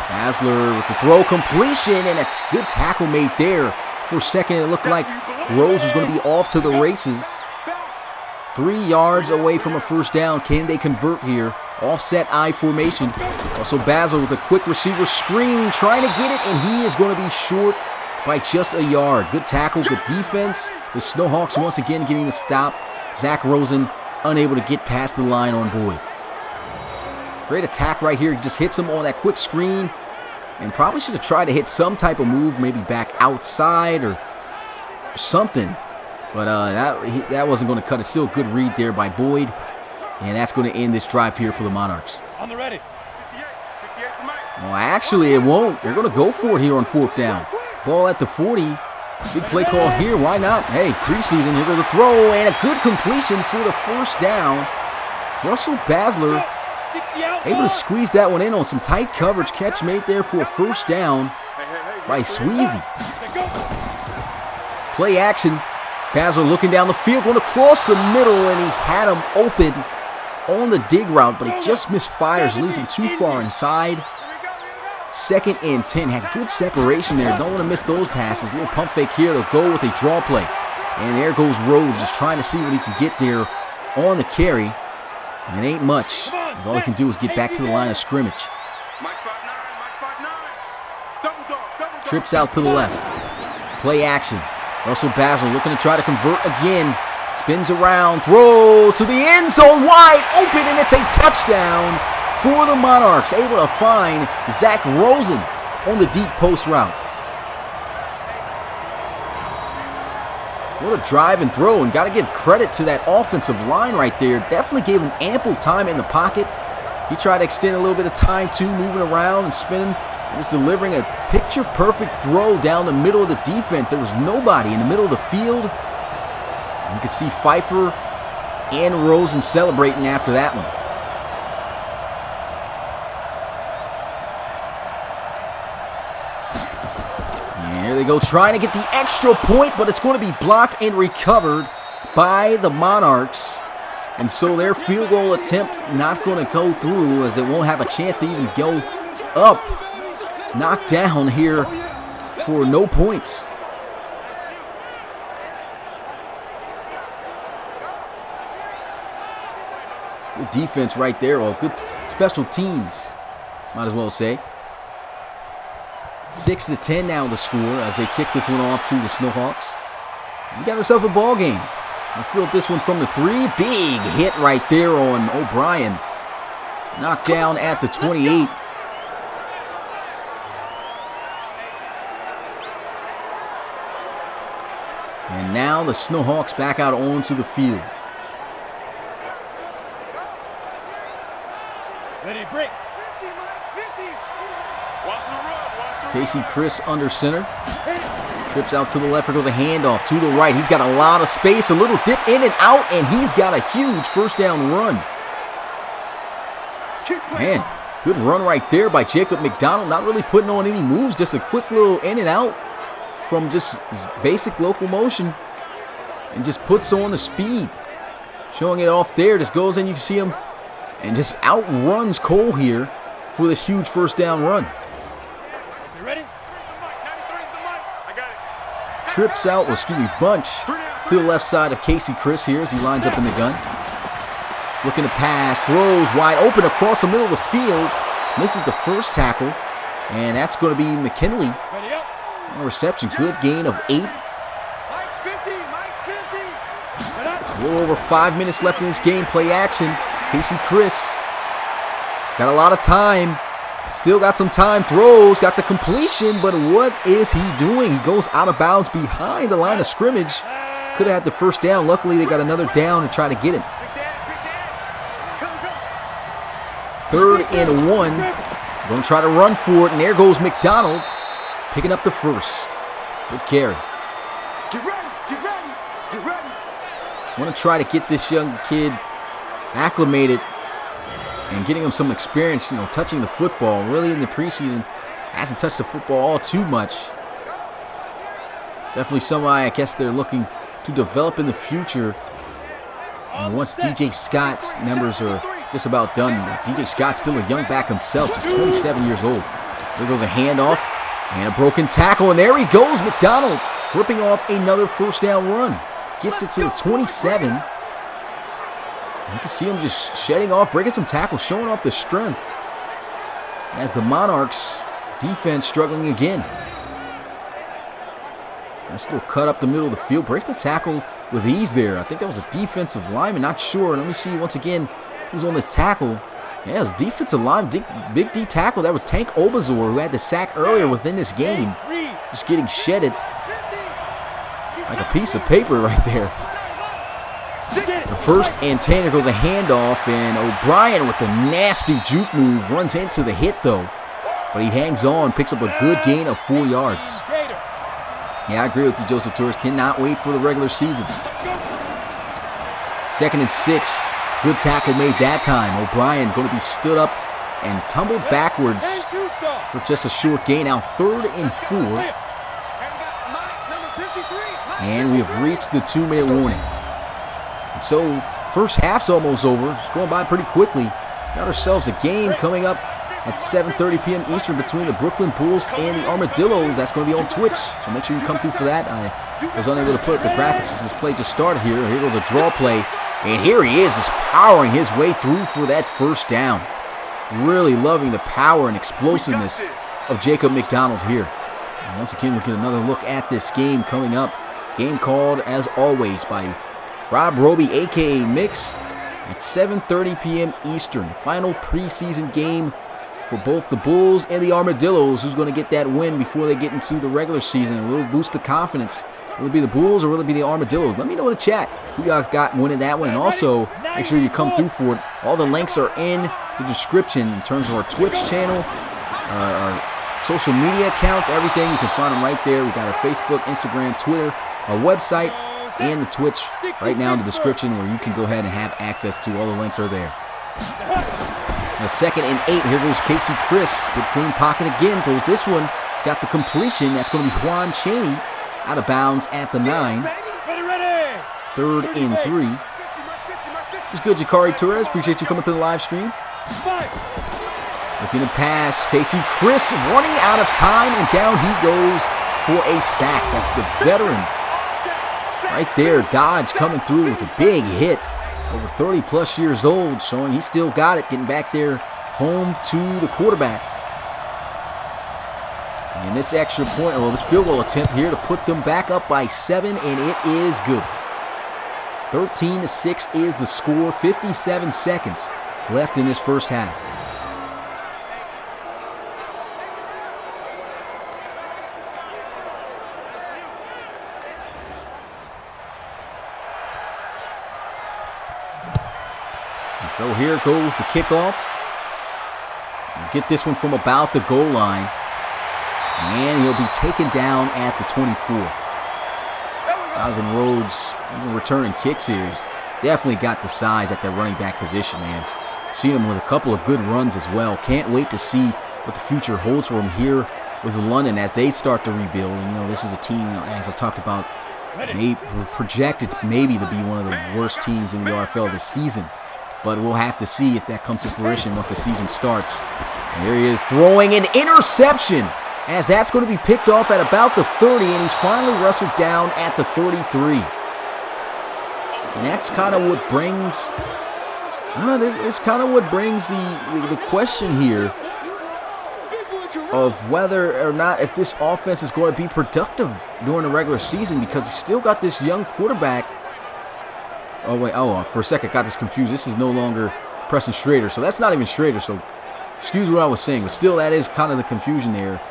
Basler with the throw completion, and a good tackle made there. For a second, it looked like Rhodes was going to be off to the races. 3 yards away from a first down. Can they convert here? Offset I formation. Also Basler with a quick receiver screen, trying to get it, and he is going to be short by just a yard. Good tackle, good defense. The Snowhawks once again getting the stop. Zach Rosen unable to get past the line on Boyd. Great attack right here. He just hits him on that quick screen. And probably should have tried to hit some type of move, maybe back outside or something. But that wasn't going to cut it. Still a good read there by Boyd. And that's going to end this drive here for the Monarchs. On the ready. Well, actually, it won't. They're going to go for it here on 4th down. Ball at the 40. Big play call here. Why not? Hey, preseason. Here goes a throw and a good completion for the first down. Russell Basler able to squeeze that one in on some tight coverage. Catch made there for a first down by Sweezy. Play action. Basler looking down the field, going across the middle, and he had him open on the dig route, but he just misfires, leads him too far inside. 2nd and 10. Had good separation there. Don't want to miss those passes. A little pump fake here. They'll go with a draw play. And there goes Rhodes, just trying to see what he can get there on the carry. And it ain't much. All he can do is get back to the line of scrimmage. Trips out to the left. Play action. Russell Basler looking to try to convert again. Spins around, throws to the end zone, wide open, and it's a touchdown for the Monarchs. Able to find Zach Rosen on the deep post route. What a drive and throw, and got to give credit to that offensive line right there. Definitely gave him ample time in the pocket. He tried to extend a little bit of time too, moving around and spinning. Just delivering a picture-perfect throw down the middle of the defense. There was nobody in the middle of the field. You can see Pfeiffer and Rosen celebrating after that one. And here they go, trying to get the extra point, but it's going to be blocked and recovered by the Monarchs. And so their field goal attempt not going to go through, as it won't have a chance to even go up. Knocked down here for no points. Good defense right there, or good special teams, might as well say. 6-10 now the score as they kick this one off to the Snowhawks. We got ourselves a ball game. We filled this one from the 3. Big hit right there on O'Brien. Knocked down at the 28. And now the Snowhawks back out onto the field. Ready, break. 50. Watch the run. Casey Chris under center. Trips out to the left. Here goes a handoff to the right. He's got a lot of space. A little dip in and out, and he's got a huge first down run. Man, good run right there by Jacob McDonald. Not really putting on any moves. Just a quick little in and out from just basic locomotion, and just puts on the speed. Showing it off there, just goes in, you can see him, and just outruns Cole here for this huge first down run. You ready? Trips out, bunch to the left side of Casey Chris here as he lines up in the gun. Looking to pass, throws wide open across the middle of the field. Misses the first tackle, and that's going to be McKinley. Ready up. A reception, good gain of 8. Mike's 50. A little over 5 minutes left in this game. Play action. Casey Chris. Got a lot of time. Still got some time. Throws. Got the completion. But what is he doing? He goes out of bounds behind the line of scrimmage. Could have had the first down. Luckily, they got another down and try to get him. 3rd and 1. Going to try to run for it. And there goes McDonald. Picking up the first. Good carry. Get ready, get ready, get ready. Want to try to get this young kid acclimated and getting him some experience, touching the football. Really in the preseason, hasn't touched the football all too much. Definitely somebody I guess they're looking to develop in the future. And once DJ Scott's numbers are just about done, DJ Scott's still a young back himself, just 27 years old. There goes a handoff and a broken tackle, and there he goes, McDonald, ripping off another first down run. Gets it to the 27. You can see him just shedding off, breaking some tackles, showing off the strength. As the Monarchs defense struggling again. Nice little cut up the middle of the field. Breaks the tackle with ease there. I think that was a defensive lineman, not sure. Let me see once again who's on this tackle. Yeah, it was defensive line, big D tackle. That was Tank Obazor, who had the sack earlier within this game. Just getting shedded like a piece of paper right there. The 1st and 10, there goes a handoff, and O'Brien with the nasty juke move runs into the hit though. But he hangs on, picks up a good gain of 4 yards. Yeah, I agree with you, Joseph Torres. Cannot wait for the regular season. 2nd and 6. Good tackle made that time. O'Brien going to be stood up and tumbled backwards for just a short gain. Now 3rd and 4. And we have reached the 2-minute warning. And so, first half's almost over. It's going by pretty quickly. Got ourselves a game coming up at 7:30 p.m. Eastern between the Brooklyn Bulls and the Armadillos. That's going to be on Twitch, so make sure you come through for that. I was unable to put up the graphics as this play just started here. Here goes a draw play, and here he is just powering his way through for that first down. Really loving the power and explosiveness of Jacob McDonald here. And once again, we'll get another look at this game coming up. Game called, as always, by Rob Roby, a.k.a. Mix, at 7:30 p.m. Eastern. Final preseason game for both the Bulls and the Armadillos. Who's going to get that win before they get into the regular season? A little boost of confidence. Will it be the Bulls or will it be the Armadillos? Let me know in the chat who y'all got winning that one. And also, make sure you come through for it. All the links are in the description in terms of our Twitch channel, our social media accounts, everything. You can find them right there. We got our Facebook, Instagram, Twitter, our website, and the Twitch right now in the description where you can go ahead and have access to. All the links are there. Now 2nd and 8. Here goes Casey Chris. Good clean pocket again. Throws this one. He's got the completion. That's going to be Juan Chaney out of bounds at the 9. 3rd and 3. It was good, Jakari Torres. Appreciate you coming to the live stream. Looking to pass. Casey Chris running out of time, and down he goes for a sack. That's the veteran right there. Dodge coming through with a big hit. Over 30-plus years old, showing he still got it, getting back there home to the quarterback. And this extra point, well, this field goal attempt here to put them back up by 7, and it is good. 13-6 is the score. 57 seconds left in this first half. So here goes the kickoff. We'll get this one from about the goal line. And he'll be taken down at the 24. Donovan Rhodes, even returning kicks here, he's definitely got the size at that running back position, man. Seen him with a couple of good runs as well. Can't wait to see what the future holds for him here with London as they start to rebuild. And, this is a team, as I talked about, projected maybe to be one of the worst teams in the RFL this season. But we'll have to see if that comes to fruition once the season starts. And there he is throwing an interception as that's going to be picked off at about the 30, and he's finally wrestled down at the 33. And that's kind of what brings the question here of whether or not if this offense is going to be productive during the regular season, because he's still got this young quarterback. Oh, wait. Oh, for a second, got this confused. This is no longer Preston Schrader. So that's not even Schrader. So excuse what I was saying, but still that is kind of the confusion there.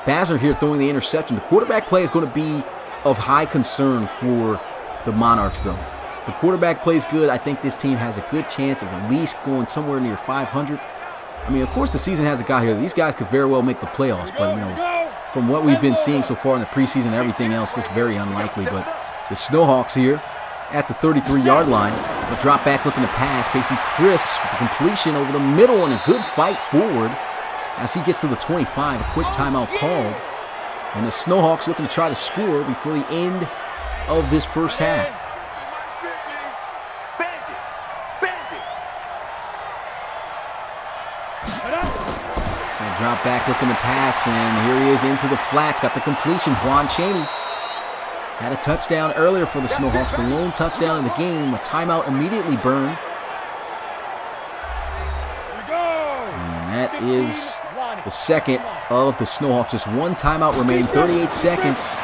Basler here throwing the interception. The quarterback play is going to be of high concern for the Monarchs, though. If the quarterback plays good, I think this team has a good chance of at least going somewhere near 500. I mean, of course, the season hasn't got here. These guys could very well make the playoffs, but, you know, from what we've been seeing so far in the preseason, everything else looks very unlikely. But the Snowhawks here at the 33-yard line. A drop back looking to pass. Casey Chris with the completion over the middle and a good fight forward as he gets to the 25. A quick timeout called. And the Snowhawks looking to try to score before the end of this first half. Drop back looking to pass, and here he is into the flats. Got the completion. Juan Chaney had a touchdown earlier for the Snowhawks. The lone touchdown in the game. A timeout immediately burned. And that is the second of the Snowhawks. Just one timeout remaining. 38 seconds.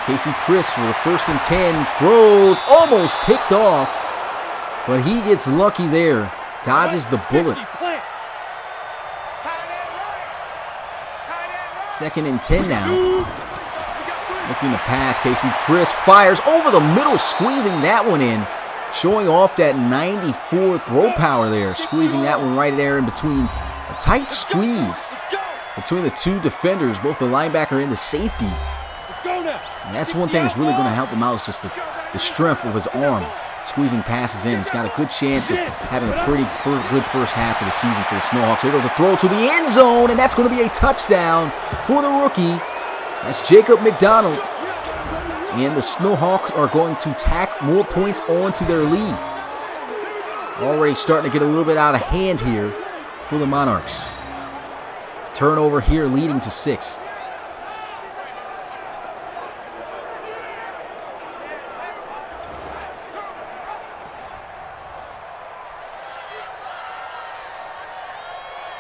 Casey Chris for the 1st and 10. Throws, almost picked off. But he gets lucky there. Dodges the bullet. 2nd and 10 now. Looking to pass. Casey Chris fires over the middle, squeezing that one in. Showing off that 94 throw power there. Squeezing that one right there in between. A tight squeeze between the two defenders, both the linebacker and the safety. And that's one thing that's really going to help him out is just the strength of his arm. Squeezing passes in. He's got a good chance of having a pretty good first half of the season for the Snowhawks. Here goes a throw to the end zone, and that's going to be a touchdown for the rookie. That's Jacob McDonald. And the Snowhawks are going to tack more points onto their lead. Already starting to get a little bit out of hand here for the Monarchs. Turnover here leading to 6.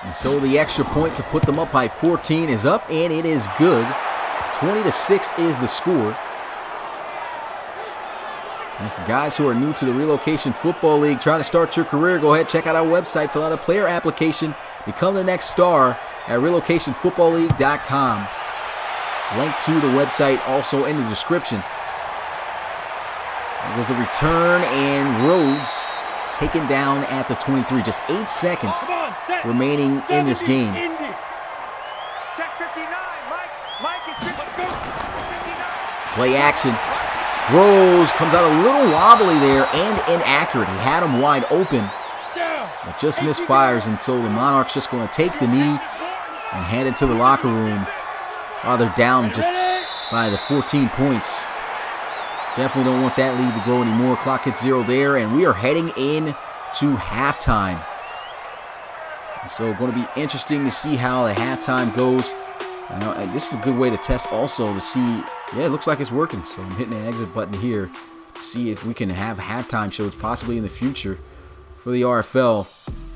And so the extra point to put them up by 14 is up, and it is good. 20-6 is the score. And for guys who are new to the Relocation Football League, trying to start your career, go ahead, check out our website, fill out a player application, become the next star at relocationfootballleague.com. Link to the website also in the description. There goes the return, and Rhodes taken down at the 23. Just 8 seconds remaining in this game. Play action. Rose comes out a little wobbly there and inaccurate. He had him wide open, but just misfires, and so the Monarchs just going to take the knee and head into the locker room while they're down just by the 14 points. Definitely don't want that lead to grow anymore. Clock hits 0 there, and we are heading in to halftime. So going to be interesting to see how the halftime goes. This is a good way to test also to see, yeah, it looks like it's working. So I'm hitting the exit button here to see if we can have halftime shows possibly in the future for the RFL.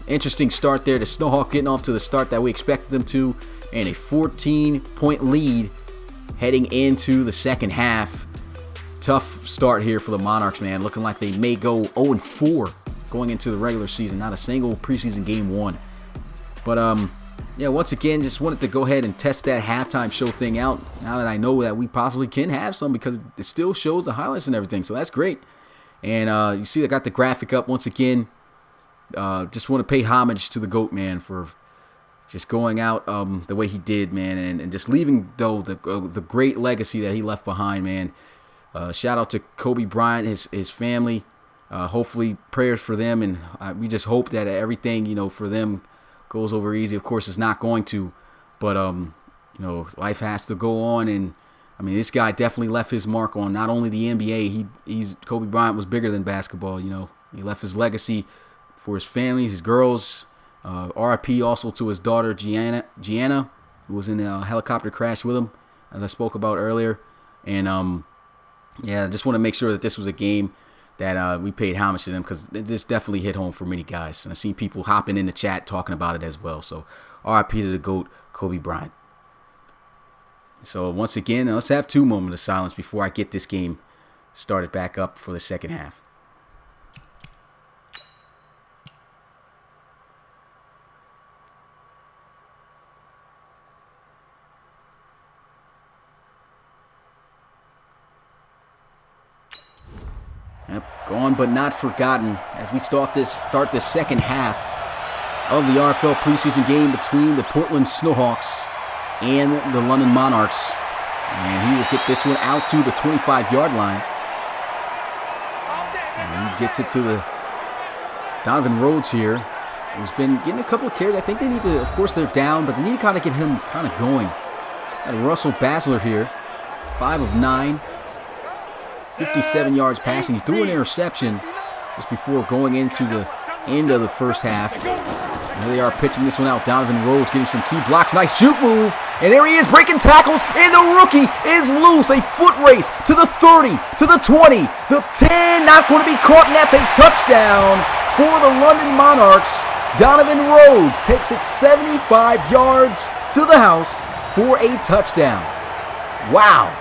Interesting start there. The Snowhawk getting off to the start that we expected them to, and a 14-point lead heading into the second half. Tough start here for the Monarchs, man. Looking like they may go 0-4 going into the regular season. Not a single preseason game won. But, yeah, once again, just wanted to go ahead and test that halftime show thing out. Now that I know that we possibly can have some, because it still shows the highlights and everything. So that's great. And you see I got the graphic up once again. Just want to pay homage to the GOAT, man, for just going out the way he did, man. And just leaving, though, the great legacy that he left behind, man. Shout out to Kobe Bryant, his family. Hopefully prayers for them, and we just hope that everything, for them goes over easy. Of course, it's not going to, but life has to go on. And I mean, this guy definitely left his mark on not only the NBA. Kobe Bryant was bigger than basketball. He left his legacy for his family, his girls. RIP also to his daughter Gianna, who was in a helicopter crash with him, as I spoke about earlier. And I just want to make sure that this was a game that we paid homage to them, because it just definitely hit home for many guys. And I've seen people hopping in the chat talking about it as well. So RIP to the GOAT, Kobe Bryant. So once again, let's have 2 moments of silence before I get this game started back up for the second half. Yep, gone but not forgotten as we start this second half of the RFL preseason game between the Portland Snowhawks and the London Monarchs. And he will get this one out to the 25-yard line. And he gets it to the Donovan Rhodes here, who's been getting a couple of carries. I think they need to, of course they're down, but they need to kind of get him kind of going. And Russell Basler here, 5 of 9, 57 yards passing. He threw an interception just before going into the end of the first half. And here they are pitching this one out. Donovan Rhodes getting some key blocks. Nice juke move. And there he is breaking tackles. And the rookie is loose. A foot race to the 30, to the 20, the 10. Not going to be caught, and that's a touchdown for the London Monarchs. Donovan Rhodes takes it 75 yards to the house for a touchdown. Wow.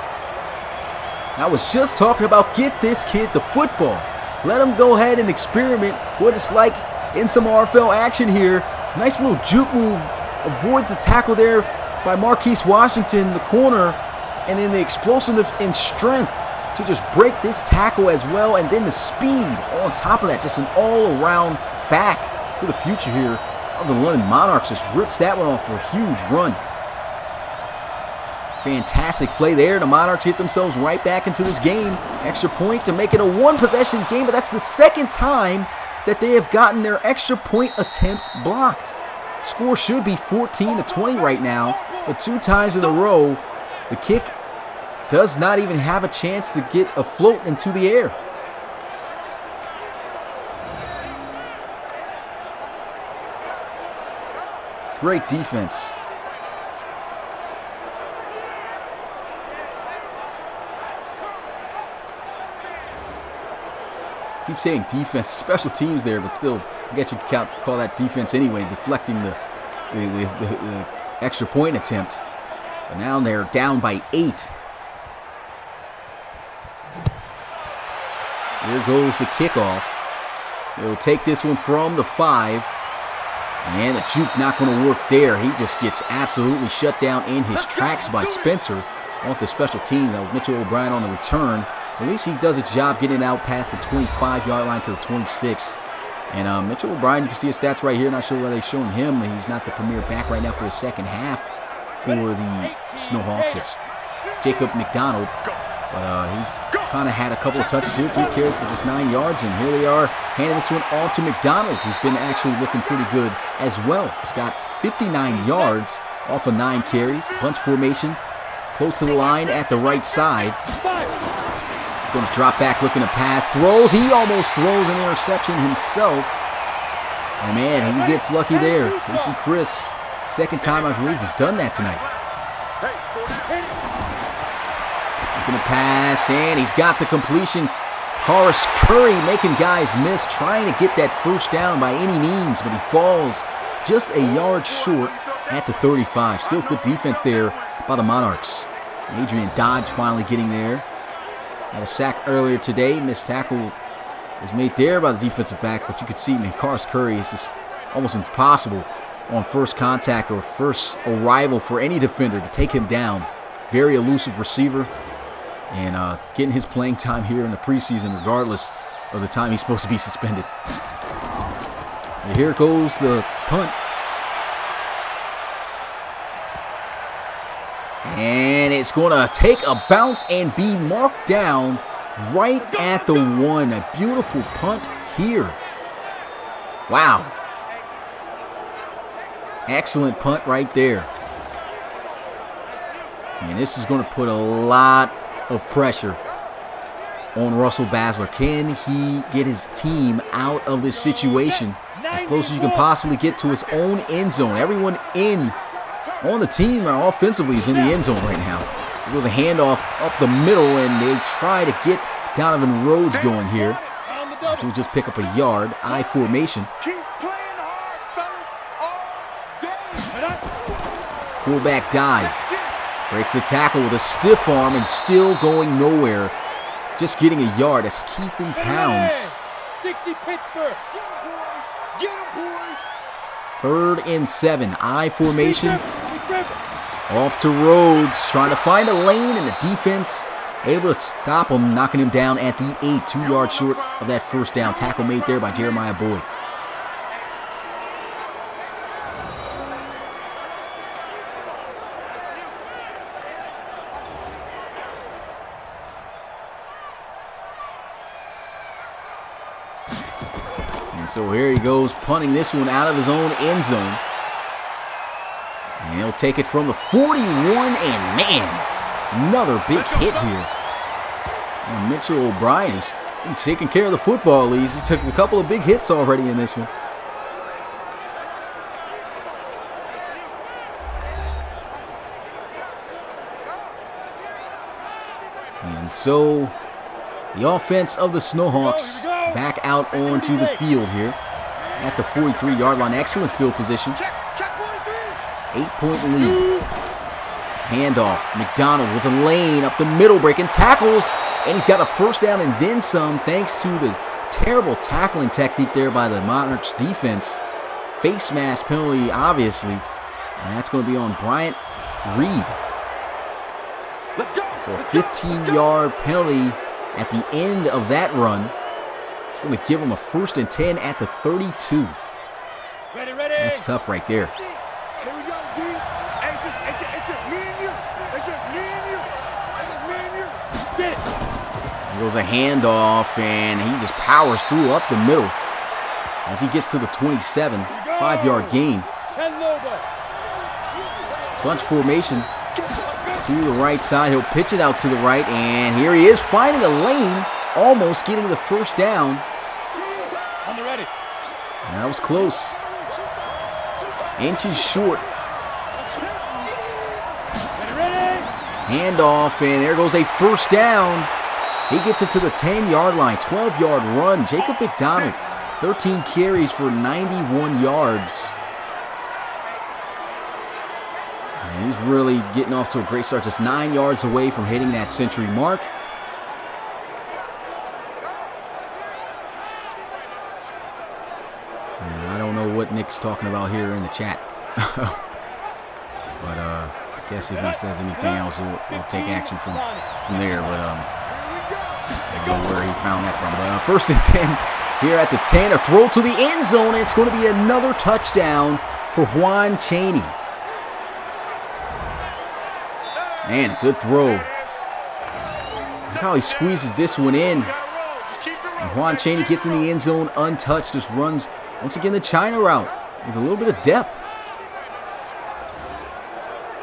I was just talking about get this kid the football. Let him go ahead and experiment what it's like in some RFL action here. Nice little juke move. Avoids the tackle there by Marquise Washington, the corner. And then the explosiveness and strength to just break this tackle as well. And then the speed on top of that. Just an all-around back for the future here of the London Monarchs. Just rips that one off for a huge run. Fantastic play there. The Monarchs hit themselves right back into this game. Extra point to make it a one-possession game, but that's the second time that they have gotten their extra point attempt blocked. Score should be 14-20 right now, but 2 times in a row, the kick does not even have a chance to get afloat into the air. Great defense. Keep saying defense, special teams there, but still, I guess you could call that defense anyway, deflecting the extra point attempt. But now they're down by 8. Here goes the kickoff. They'll take this one from the 5. And the juke not going to work there. He just gets absolutely shut down in his tracks by Spencer off the special team. That was Mitchell O'Brien on the return. At least he does his job getting out past the 25-yard line to the 26. And Mitchell O'Brien, you can see his stats right here. Not sure why they're showing him. He's not the premier back right now for the second half for the Snowhawks. It's Jacob McDonald. But he's kind of had a couple of touches here. 3 carries for just 9 yards. And here they are handing this one off to McDonald, who's been actually looking pretty good as well. He's got 59 yards off of 9 carries. Bunch formation close to the line at the right side. Going to drop back, looking to pass. Throws. He almost throws an interception himself. And man, he gets lucky there. Casey Chris, second time I believe he's done that tonight. Looking to pass, and he's got the completion. Horace Curry making guys miss, trying to get that first down by any means, but he falls just a yard short at the 35. Still good defense there by the Monarchs. Adrian Dodge finally getting there. Had a sack earlier today. Missed tackle was made there by the defensive back, but you could see, man, Horace Curry is just almost impossible on first contact or first arrival for any defender to take him down. Very elusive receiver. And getting his playing time here in the preseason regardless of the time he's supposed to be suspended. And here goes the punt. And it's going to take a bounce and be marked down right at the 1. A beautiful punt here. Wow. Excellent punt right there. And this is going to put a lot of pressure on Russell Basler. Can he get his team out of this situation as close as you can possibly get to his own end zone? Everyone on the team offensively is in the end zone right now. It was a handoff up the middle, and they try to get Donovan Rhodes going here. So we just pick up a yard. I formation. Fullback dive. Breaks the tackle with a stiff arm and still going nowhere. Just getting a yard. That's Keithan Pounds. 60 Pittsburgh. Get him, boys. 3rd and 7. I formation. Off to Rhodes. Trying to find a lane, and the defense able to stop him, knocking him down at the 8, 2 yards short of that first down. Tackle made there by Jeremiah Boyd. And so here he goes, punting this one out of his own end zone. And he'll take it from the 41, and man, another big hit here. And Mitchell O'Brien is taking care of the football, Lees. He took a couple of big hits already in this one. And so the offense of the Snowhawks back out onto the field here at the 43-yard line. Excellent field position. 8-point lead. Handoff. McDonald with a lane up the middle, breaking tackles. And he's got a first down and then some thanks to the terrible tackling technique there by the Monarchs defense. Face mask penalty, obviously. And that's going to be on Bryant Reed. So a 15-yard penalty at the end of that run. It's going to give him a 1st and 10 at the 32. That's tough right there. Here we go, D. It's just me and you. It's just me and you. It's just me and you. Get it. There goes a handoff, and he just powers through up the middle as he gets to the 27. 5-yard gain. Bunch formation to the right side. He'll pitch it out to the right, and here he is finding a lane, almost getting the first down. On the ready. That was close. Inches short. Handoff, and there goes a first down. He gets it to the 10-yard line. 12-yard run. Jacob McDonald, 13 carries for 91 yards. And he's really getting off to a great start. Just 9 yards away from hitting that century mark. And I don't know what Nick's talking about here in the chat. But I guess if he says anything else, we'll take action from there. But I don't know where he found that from. But 1st and 10 here at the 10. A throw to the end zone. It's going to be another touchdown for Juan Chaney. Man, a good throw. Look how he squeezes this one in. And Juan Chaney gets in the end zone untouched. Just runs, once again, the China route with a little bit of depth.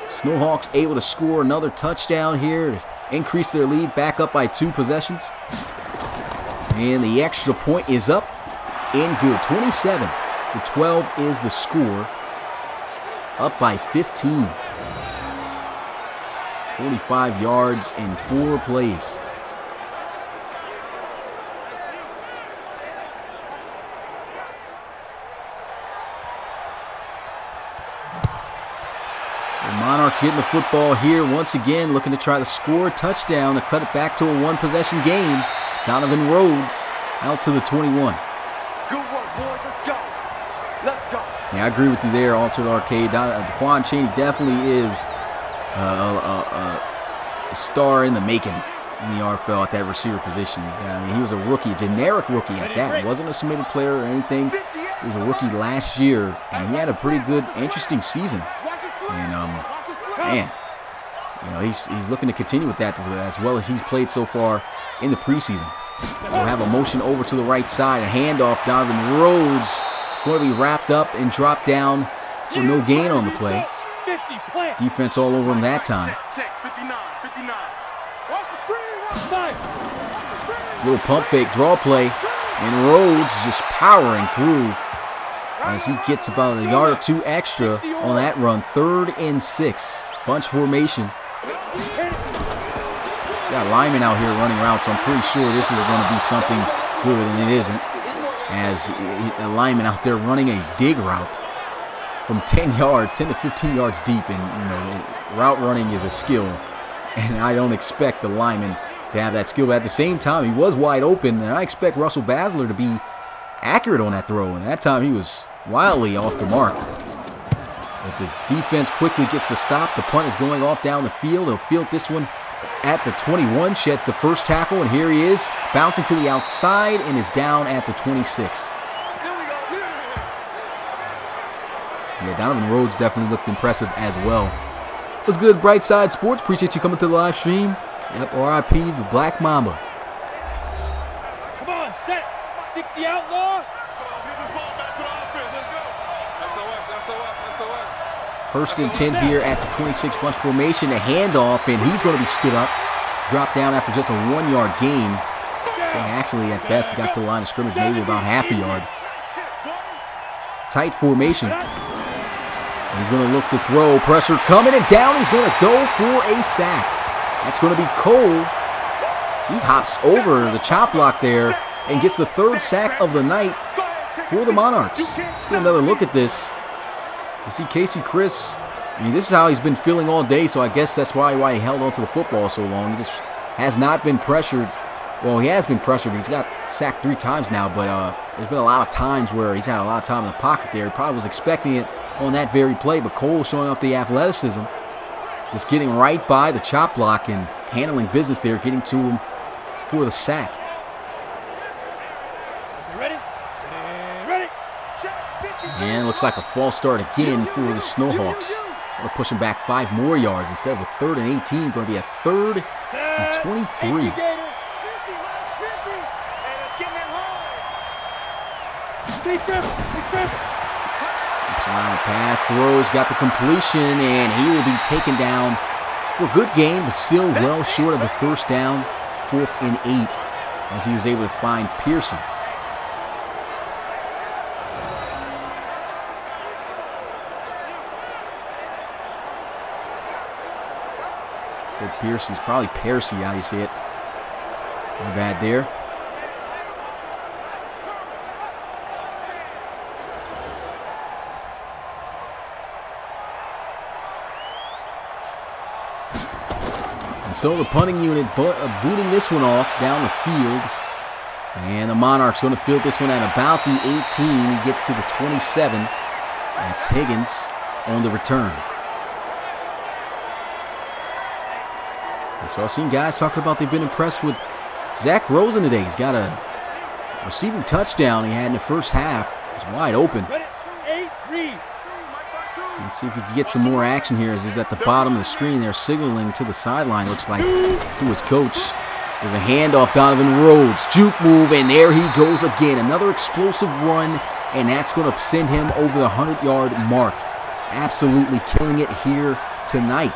Snowhawks able to score another touchdown here to increase their lead, back up by 2 possessions. And the extra point is up and good. 27-12 is the score. Up by 15. 45 yards in 4 plays. The Monarchs getting the football here once again, looking to try to score a touchdown to cut it back to a 1-possession game. Donovan Rhodes out to the 21. Good work, boys. Let's go. Let's go. Yeah, I agree with you there, Altered Arcade. Juan Chaney definitely is a star in the making in the RFL at that receiver position. Yeah, I mean, he was a rookie, generic rookie at that. Wasn't a submitted player or anything. He was a rookie last year, and he had a pretty good, interesting season. And man, you know, he's looking to continue with that as well as he's played so far in the preseason. We'll have a motion over to the right side, a handoff. Donovan Rhodes going to be wrapped up and dropped down for no gain on the play. Defense all over him that time. Little pump fake, draw play, and Rhodes just powering through as he gets about a yard or 2 extra on that run. 3rd and 6. Bunch formation. He's got linemen out here running routes, so I'm pretty sure this is going to be something good, and it isn't. As a lineman out there running a dig route from 10 to 15 yards deep, and you know, route running is a skill, and I don't expect the lineman to have that skill. But at the same time, he was wide open, and I expect Russell Basler to be accurate on that throw, and that time he was wildly off the mark. But the defense quickly gets the stop. The punt is going off down the field. He'll field this one at the 21, sheds the first tackle, and here he is, bouncing to the outside and is down at the 26. Yeah, Donovan Rhodes definitely looked impressive as well. What's good, Brightside Sports? Appreciate you coming to the live stream. Yep, RIP the Black Mamba. Come on, set. 60 outlaw. First and 10 here at the 26 bunch formation. A handoff, and he's going to be stood up. Dropped down after just a 1-yard gain. So actually, at best, he got to the line of scrimmage maybe about half a yard. Tight formation. He's going to look to throw. Pressure coming, and down. He's going to go for a sack. That's going to be Cole. He hops over the chop block there and gets the 3rd sack of the night for the Monarchs. Let's get another look at this. You see Casey Chris, I mean, this is how he's been feeling all day, so I guess that's why he held on to the football so long. He just has not been pressured. Well, he has been pressured. He's got sacked 3 times now, but there's been a lot of times where he's had a lot of time in the pocket there. He probably was expecting it on that very play, but Cole showing off the athleticism, just getting right by the chop block and handling business there, getting to him for the sack. And it looks like a false start again for the Snowhawks. We're pushing back 5 more yards. Instead of a 3rd and 18, going to be a 3rd and 23. Pass, throws, got the completion, and he will be taken down for a good game, but still well short of the first down, 4th and 8, as he was able to find Pearson. Said Pearson's probably Percy, how you say it. Not bad there. And so the punting unit booting this one off down the field. And the Monarchs going to field this one at about the 18. He gets to the 27. That's Higgins on the return. So I've seen guys talking about they've been impressed with Zach Rosen today. He's got a receiving touchdown he had in the first half. He's wide open. Let's see if he can get some more action here as he's at the bottom of the screen. They're signaling to the sideline, looks like, to his coach. There's a handoff, Donovan Rhodes. Juke move, and there he goes again. Another explosive run, and that's going to send him over the 100-yard mark. Absolutely killing it here tonight.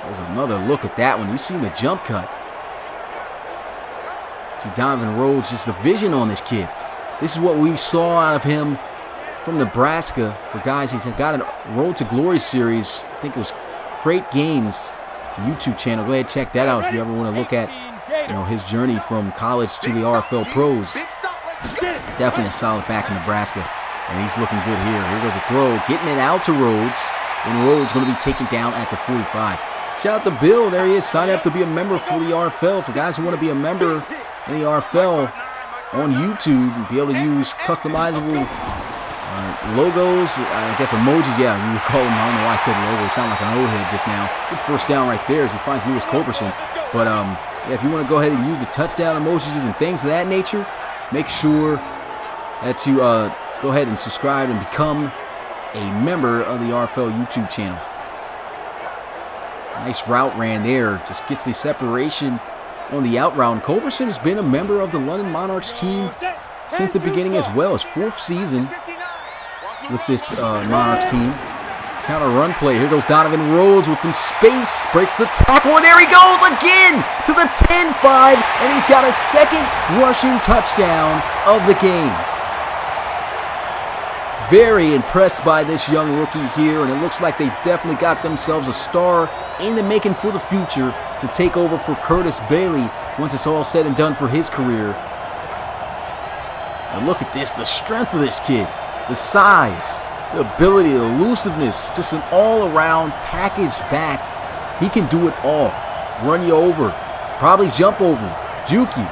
There's another look at that one. You've seen the jump cut. See Donovan Rhodes, just the vision on this kid. This is what we saw out of him from Nebraska. For guys, he's got a Road to Glory series. I think it was Crate Games, the YouTube channel. Go ahead and check that out if you ever want to look at, his journey from college to the RFL pros. Definitely a solid back in Nebraska, and he's looking good here. Here goes a throw, getting it out to Rhodes, and Rhodes going to be taken down at the 45. Shout out to Bill. There he is. Sign up to be a member for the RFL. For guys who want to be a member in the RFL on YouTube and be able to use customizable logos, I guess emojis, yeah, you would call them. I don't know why I said logos. Sound like an old head just now. Good first down right there as he finds Lewis Culberson. But yeah, if you want to go ahead and use the touchdown emojis and things of that nature, make sure that you go ahead and subscribe and become a member of the RFL YouTube channel. Nice route ran there. Just gets the separation on the out route. And Culberson has been a member of the London Monarchs team since the beginning as well. His 4th season with this Monarchs team. Counter run play. Here goes Donovan Rhodes with some space. Breaks the tackle, and there he goes again to the 10-5. And he's got a 2nd rushing touchdown of the game. Very impressed by this young rookie here, and it looks like they've definitely got themselves a star in the making for the future to take over for Curtis Bailey once it's all said and done for his career. And look at this, the strength of this kid, the size, the ability, the elusiveness, just an all-around packaged back. He can do it all. Run you over, probably jump over, juke you.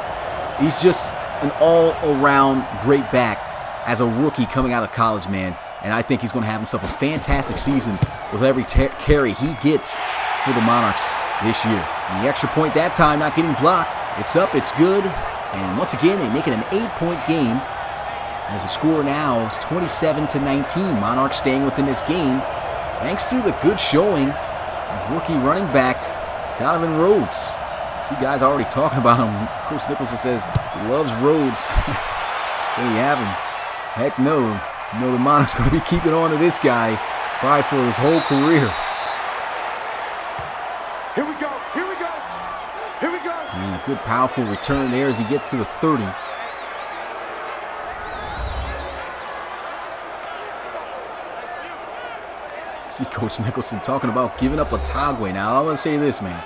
He's just an all-around great back as a rookie coming out of college, man. And I think he's going to have himself a fantastic season with every carry he gets for the Monarchs this year. And the extra point that time not getting blocked. It's up, it's good. And once again, they make it an 8-point game. As the score now is 27-19. Monarchs staying within this game thanks to the good showing of rookie running back Donovan Rhodes. See guys already talking about him. Coach Nicholson says he loves Rhodes. Can we have him? Heck no. You know the Monarchs going to be keeping on to this guy probably for his whole career. Here we go. Here we go. Here we go. And a good powerful return there as he gets to the 30. See Coach Nicholson talking about giving up Latagwe. Now, I want to say this, man.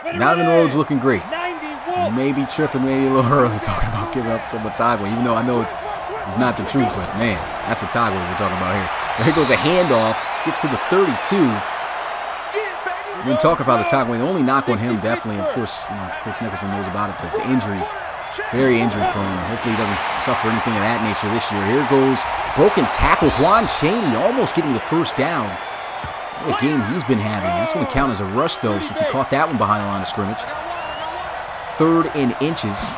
Donovan Rhodes looking great. He may be tripping maybe a little early talking about giving up some Latagwe, even though I know it's not the truth, but man, that's Latagwe we're talking about here. But here goes a handoff, gets to the 32. We've been talking about Latagwe. The only knock on him, definitely, of course, Coach Nicholson knows about it, but his injury, very injury prone. Hopefully he doesn't suffer anything of that nature this year. Here goes broken tackle. Juan Chaney almost getting the first down. What a game he's been having. That's going to count as a rush, though, since he caught that one behind the line of scrimmage. 3rd and inches.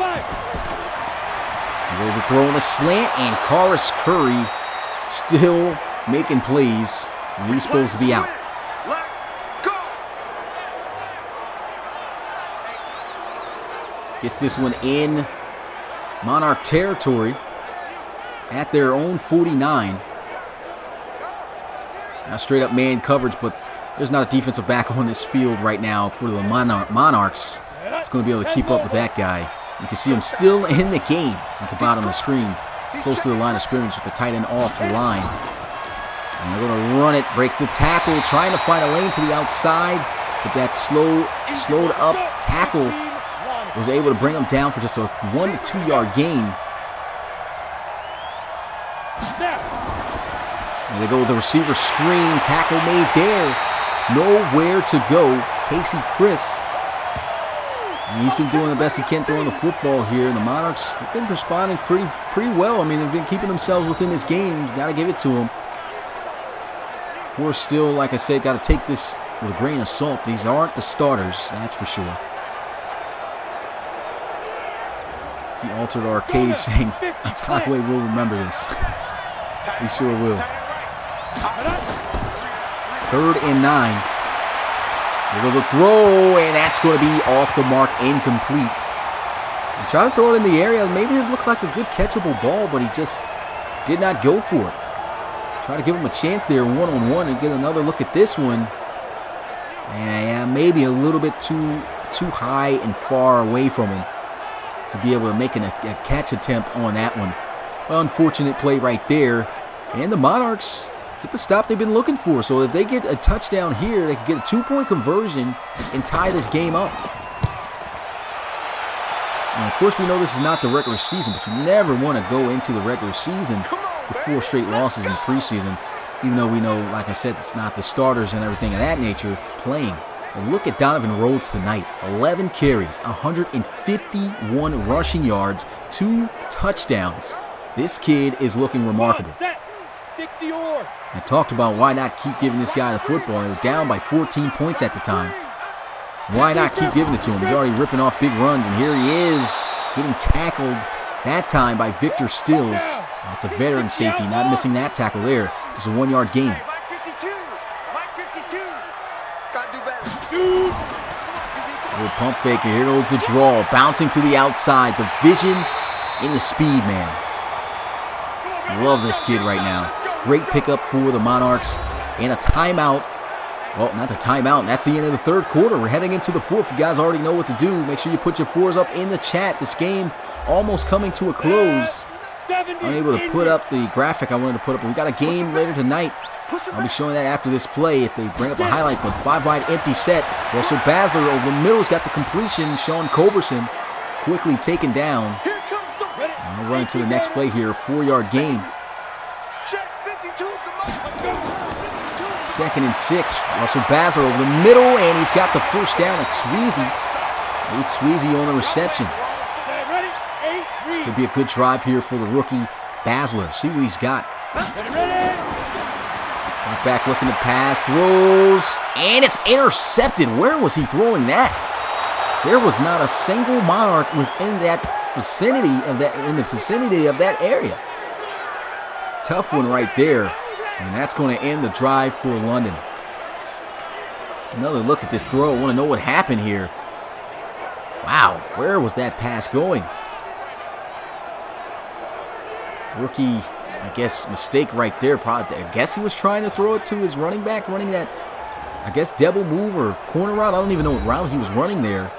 Here goes a throw on the slant, and Karis Curry still making plays when he's supposed to be out. Gets this one in Monarch territory at their own 49. Now straight up man coverage, but there's not a defensive back on this field right now for the Monarchs. It's going to be able to keep up with that guy. You can see him still in the game at the bottom of the screen, close to the line of scrimmage with the tight end off the line. And they're going to run it, break the tackle, trying to find a lane to the outside, but that slowed up tackle was able to bring him down for just a 1 to 2 yard gain. And they go with the receiver screen, tackle made there. Nowhere to go. Casey Chris. And he's been doing the best he can throwing the football here. And the Monarchs have been responding pretty well. I mean, they've been keeping themselves within this game. Got to give it to them. Of course, still, like I said, got to take this with a grain of salt. These aren't the starters, that's for sure. It's the Altered Arcade saying, Latagwe will remember this. He sure will. 3rd and 9. There goes a throw, and that's going to be off the mark, incomplete. I'm trying to throw it in the area. Maybe it looked like a good catchable ball, but he just did not go for it. Try to give him a chance there, one-on-one, and get another look at this one. And maybe a little bit too high and far away from him to be able to make a catch attempt on that one. Unfortunate play right there. And the Monarchs get the stop they've been looking for. So if they get a touchdown here, they can get a 2-point conversion and tie this game up. And of course, we know this is not the regular season, but you never want to go into the regular season with 4 straight losses in the preseason, even though we know, like I said, it's not the starters and everything of that nature playing. And look at Donovan Rhodes tonight. 11 carries, 151 rushing yards, 2 touchdowns. This kid is looking remarkable. I talked about why not keep giving this guy the football. They were down by 14 points at the time. Why not keep giving it to him? He's already ripping off big runs, and here he is getting tackled that time by Victor Stills. That's a veteran safety, not missing that tackle there. Just a 1-yard gain. Little pump faker. Here goes the draw. Bouncing to the outside. The vision and the speed, man. Love this kid right now. Great pickup for the Monarchs. And a timeout. Well, not the timeout. And that's the end of the 3rd quarter. We're heading into the 4th. You guys already know what to do. Make sure you put your 4s up in the chat. This game almost coming to a close. Unable to put up the graphic I wanted to put up. But we got a game later tonight. I'll be showing that after this play if they bring up a highlight. But 5-wide empty set. Russell Basler over the middle's got the completion. Sean Culberson quickly taken down. And we'll run into the next play here. 4-yard gain. 2nd and 6. Russell Basler over the middle, and he's got the first down at Sweezy. Nate Sweezy on the reception. This could be a good drive here for the rookie Basler. See what he's got. Back looking to pass, throws, and it's intercepted. Where was he throwing that? There was not a single Monarch within that vicinity of that area. Tough one right there. And that's going to end the drive for London. Another look at this throw. I want to know what happened here. Wow, where was that pass going? Rookie, I guess, mistake right there. Probably, I guess he was trying to throw it to his running back, running that, I guess, double move or corner route. I don't even know what route he was running there.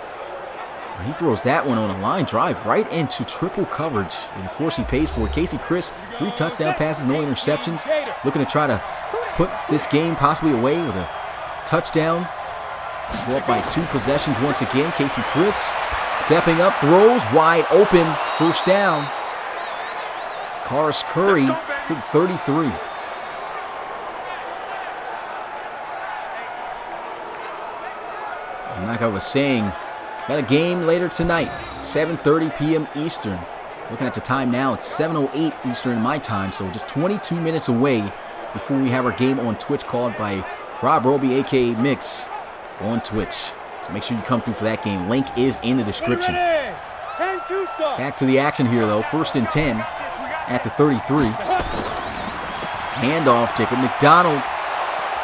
He throws that one on a line drive right into triple coverage. And, of course, he pays for it. Casey Chris, 3 touchdown passes, no interceptions. Looking to try to put this game possibly away with a touchdown. Go up by 2 possessions once again. Casey Chris stepping up, throws wide open, first down. Karis Curry to the 33. And like I was saying, got a game later tonight, 7:30 p.m. Eastern. Looking at the time now, it's 7:08 Eastern my time, so just 22 minutes away before we have our game on Twitch called by Rob Roby, a.k.a. Mix, on Twitch. So make sure you come through for that game. Link is in the description. Back to the action here, though. 1st and 10 at the 33. Handoff, Jacob McDonald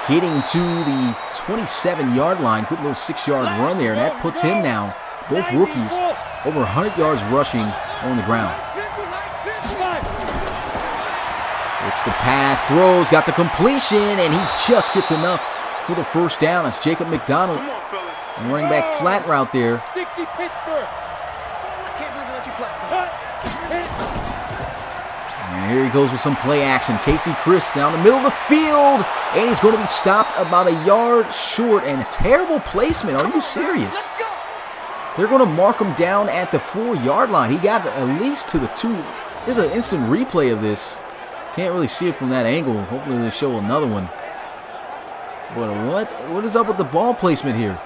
getting to the 27-yard line. Good little 6-yard run there, and that puts him now, both rookies, over 100 yards rushing on the ground. Looks the pass, throws, got the completion, and he just gets enough for the first down. It's Jacob McDonald, and running back flat route there. 60 Pittsburgh. And here he goes with some play action. Casey Chris down the middle of the field, and he's going to be stopped about a yard short, and a terrible placement. Are you serious? They're going to mark him down at the 4-yard line. He got at least to the 2. There's an instant replay of this. Can't really see it from that angle. Hopefully they show another one. But what is up with the ball placement here?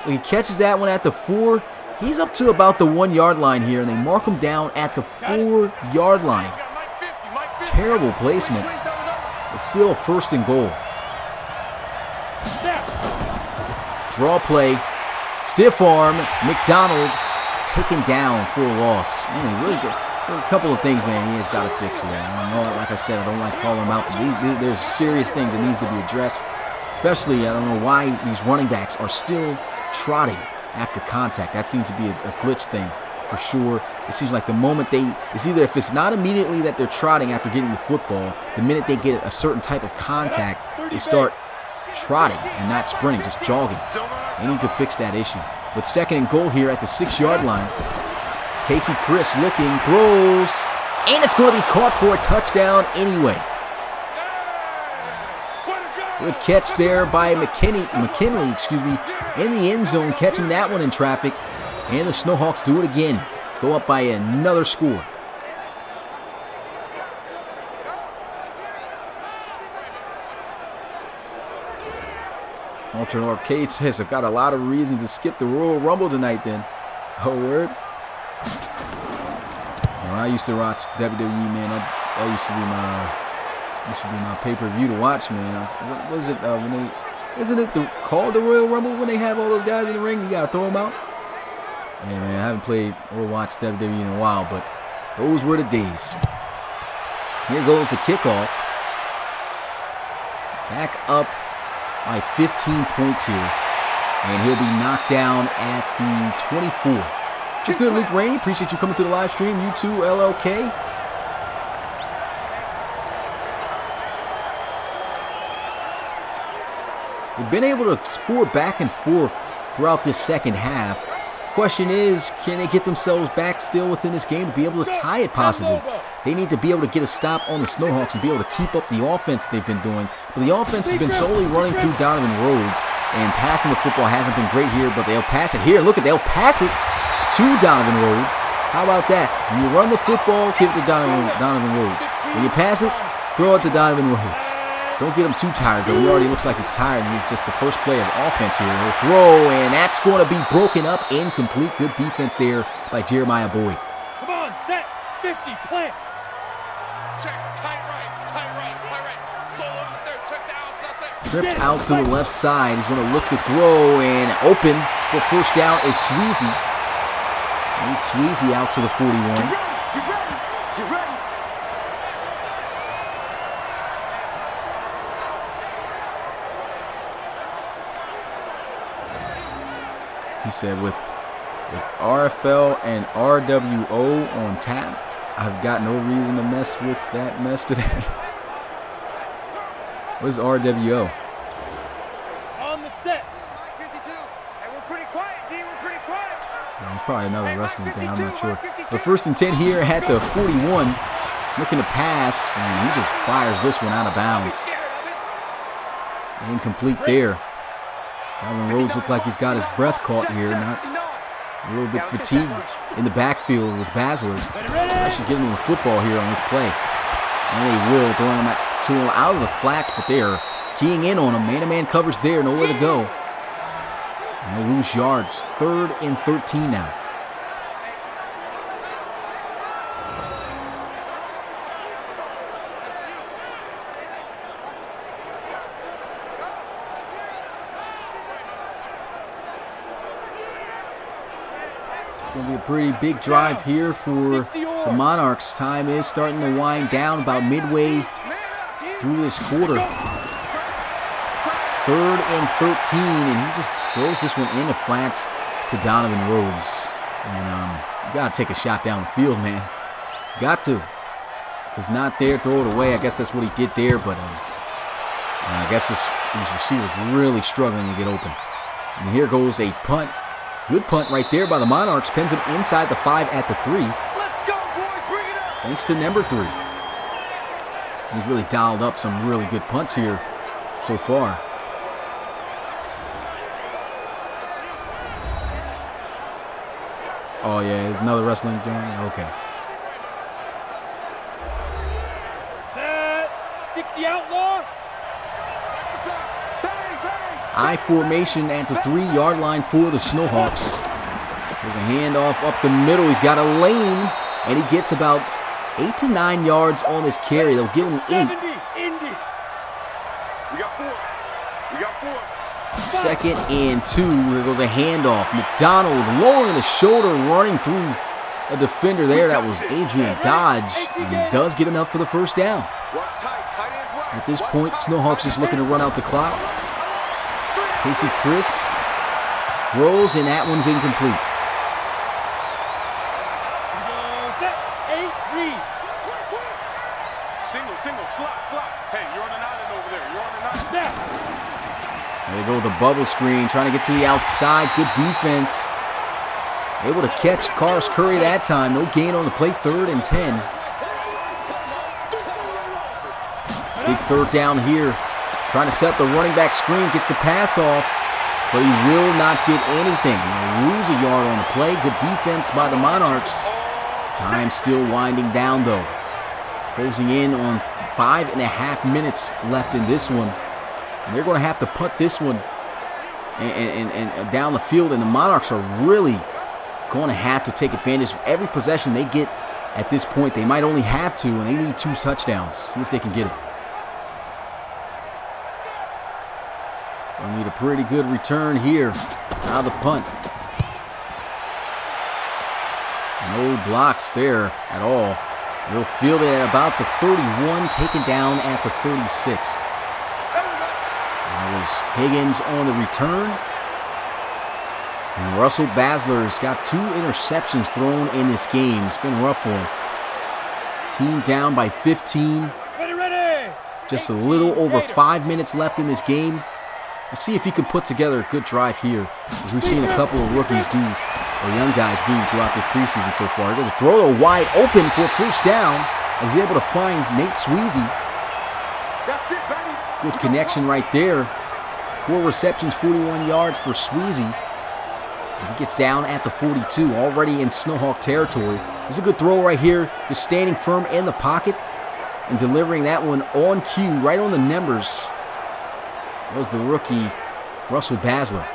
He catches that one at the 4. He's up to about the 1-yard line here, and they mark him down at the 4-yard line. Terrible placement. It's still a 1st and goal. Draw play. Stiff arm. McDonald taken down for a loss. Man, really good. A couple of things, man, he has got to fix here. I know, like I said, I don't like calling him out, but there's serious things that needs to be addressed. Especially, I don't know why these running backs are still trotting after contact. That seems to be a glitch thing for sure. It seems like the moment it's either, if it's not immediately that they're trotting after getting the football, the minute they get a certain type of contact, they start trotting and not sprinting, just jogging. They need to fix that issue. But 2nd and goal here at the 6-yard line. Casey Chris looking, throws, and it's going to be caught for a touchdown anyway. Good catch there by McKinley, in the end zone, catching that one in traffic. And the Snowhawks do it again. Go up by another score. Alternate Arcade says, I've got a lot of reasons to skip the Royal Rumble tonight then. Oh, word? Well, I used to watch WWE, man. That used to be my pay-per-view to watch, man. What was it isn't it called the Royal Rumble when they have all those guys in the ring? You gotta throw them out? Yeah, man, I haven't played or watched WWE in a while, but those were the days. Here goes the kickoff. Back up by 15 points here. And he'll be knocked down at the 24. What's good, Luke Rainey? Appreciate you coming to the live stream. You too, LLK. They've been able to score back and forth throughout this second half. Question is, can they get themselves back still within this game to be able to tie it possibly? They need to be able to get a stop on the Snowhawks and be able to keep up the offense they've been doing. But the offense has been solely running through Donovan Rhodes, and passing the football hasn't been great here, but they'll pass it here. Look at, they'll pass it to Donovan Rhodes. How about that? When you run the football, give it to Donovan Rhodes. When you pass it, throw it to Donovan Rhodes. Don't get him too tired, though. He already looks like he's tired, and he's just the first play of offense here. He'll throw, and that's going to be broken up. Incomplete. Good defense there by Jeremiah Boyd. Come on, set, 50, plant. Check, tight right. Solo up there, check the outside. Trips out to the left side. He's going to look to throw, and open for first down is Sweezy. Nate Sweezy out to the 41. Get ready. Get ready. He said, with RFL and RWO on tap, I've got no reason to mess with that mess today. What is RWO? On the set. 52. Hey, we're pretty quiet, D. We're pretty quiet. It's probably another wrestling thing, I'm not sure. But first and 10 here at the 41. Looking to pass, and he just fires this one out of bounds. Incomplete there. Calvin Rhodes looked like he's got his breath caught here, not a little bit fatigued in the backfield with Basler. Actually getting him the football here on this play. And they will, throwing him to him out of the flats, but they are keying in on him. Man-to-man coverage there, nowhere to go. And they'll lose yards. 3rd and 13 now. It's going to be a pretty big drive here for the Monarchs. Time is starting to wind down about midway through this quarter. 3rd and 13, and he just throws this one in the flats to Donovan Rhodes. And you got to take a shot down the field, man. Got to. If it's not there, throw it away. I guess that's what he did there, but I guess these receivers really struggling to get open. And here goes a punt. Good punt right there by the Monarchs. Pins him inside the 5 at the 3. Let's go, boys. Bring it up. Thanks to number 3. He's really dialed up some really good punts here so far. Oh, yeah, it's another wrestling joint. Okay. Set. 60 outlaw. I formation at the 3-yard line for the Snowhawks. There's a handoff up the middle. He's got a lane, and he gets about 8 to 9 yards on this carry. They'll give him 8. 70. Indy. We got 4. We got 4. 2nd and 2. Here goes a handoff. McDonald lowering the shoulder, running through a defender there. That was Adrian Dodge, and he does get enough for the first down. Watch tight. Tight ends right. At this point, Snowhawks just looking to run out the clock. Casey Chris rolls, and that one's incomplete. Set. 8. Read. Single, slot. Hey, you're on an island over there. You're on an island. Snap. There they go with the bubble screen, trying to get to the outside. Good defense. Able to catch Karis Curry that time. No gain on the play. 3rd and 10. Big 3rd down here. Trying to set the running back screen. Gets the pass off, but he will not get anything. He'll lose a yard on the play. Good defense by the Monarchs. Time still winding down, though. Closing in on 5.5 minutes left in this one. And they're going to have to punt this one and down the field. And the Monarchs are really going to have to take advantage of every possession they get at this point. They might only have 2, and they need 2 touchdowns. See if they can get it. They'll need a pretty good return here. Now the punt. No blocks there at all. They'll field it at about the 31, taken down at the 36. That was Higgins on the return. And Russell Basler's got 2 interceptions thrown in this game. It's been rough for him. Team down by 15. Ready. Just a little over 5 minutes left in this game. Let's see if he can put together a good drive here, as we've seen a couple of rookies do, or young guys do, throughout this preseason so far. There's a throw wide open for first down, as he's able to find Nate Sweezy. That's it, baby. Good connection right there. 4 receptions, 41 yards for Sweezy, as he gets down at the 42, already in Snowhawk territory. It's a good throw right here, just standing firm in the pocket and delivering that one on cue, right on the numbers. That was the rookie, Russell Basler.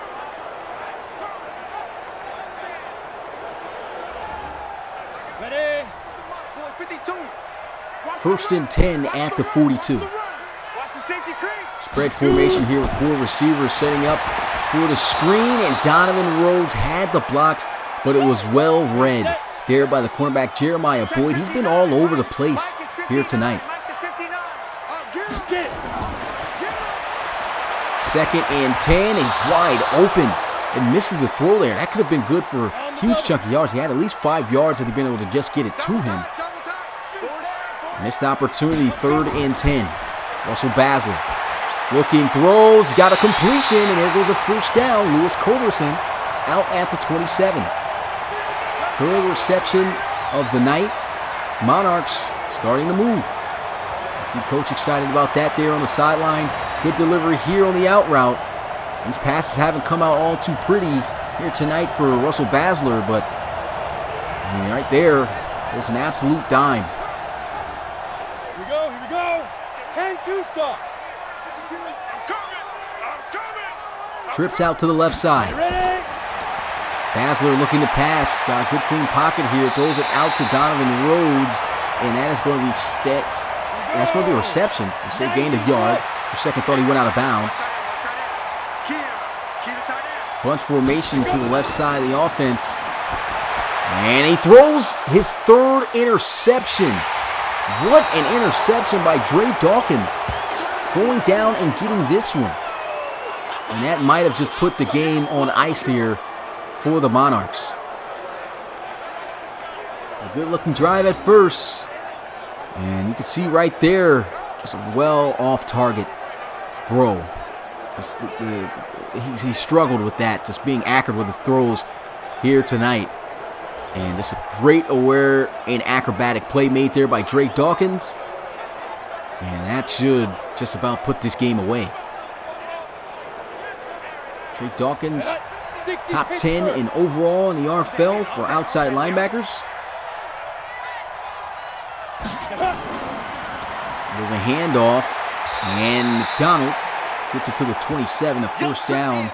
Ready. 52. 1st and 10 at the 42. Watch the Spread formation here with 4 receivers setting up for the screen, and Donovan Rhodes had the blocks, but it was well read there by the cornerback Jeremiah Boyd. He's been all over the place here tonight. 2nd and 10, he's wide open and misses the throw there. That could have been good for a huge chunk of yards. He had at least 5 yards had he been able to just get it to him. Missed opportunity, 3rd and 10. Russell Basler looking, throws, got a completion, and there goes a first down. Lewis Culberson out at the 27. 3rd reception of the night. Monarchs starting to move. I see Coach excited about that there on the sideline. Good delivery here on the out route. These passes haven't come out all too pretty here tonight for Russell Basler, but I mean, right there was an absolute dime. Here we go. 10-2 stop. Trips out to the left side. Basler looking to pass. Got a good clean pocket here. Throws it out to Donovan Rhodes, and that is going to be that's going to be a reception. They say gained a yard. For a second thought he went out of bounds. Bunch formation to the left side of the offense. And he throws his 3rd interception. What an interception by Dre Dawkins. Going down and getting this one. And that might have just put the game on ice here for the Monarchs. It was a good-looking drive at first. And you can see right there, just a well off-target throw. He struggled with that, just being accurate with his throws here tonight. And just a great aware and acrobatic play made there by Drake Dawkins. And that should just about put this game away. Drake Dawkins, top 10 in overall in the RFL for outside linebackers. There's a handoff, and McDonald gets it to the 27, a first down.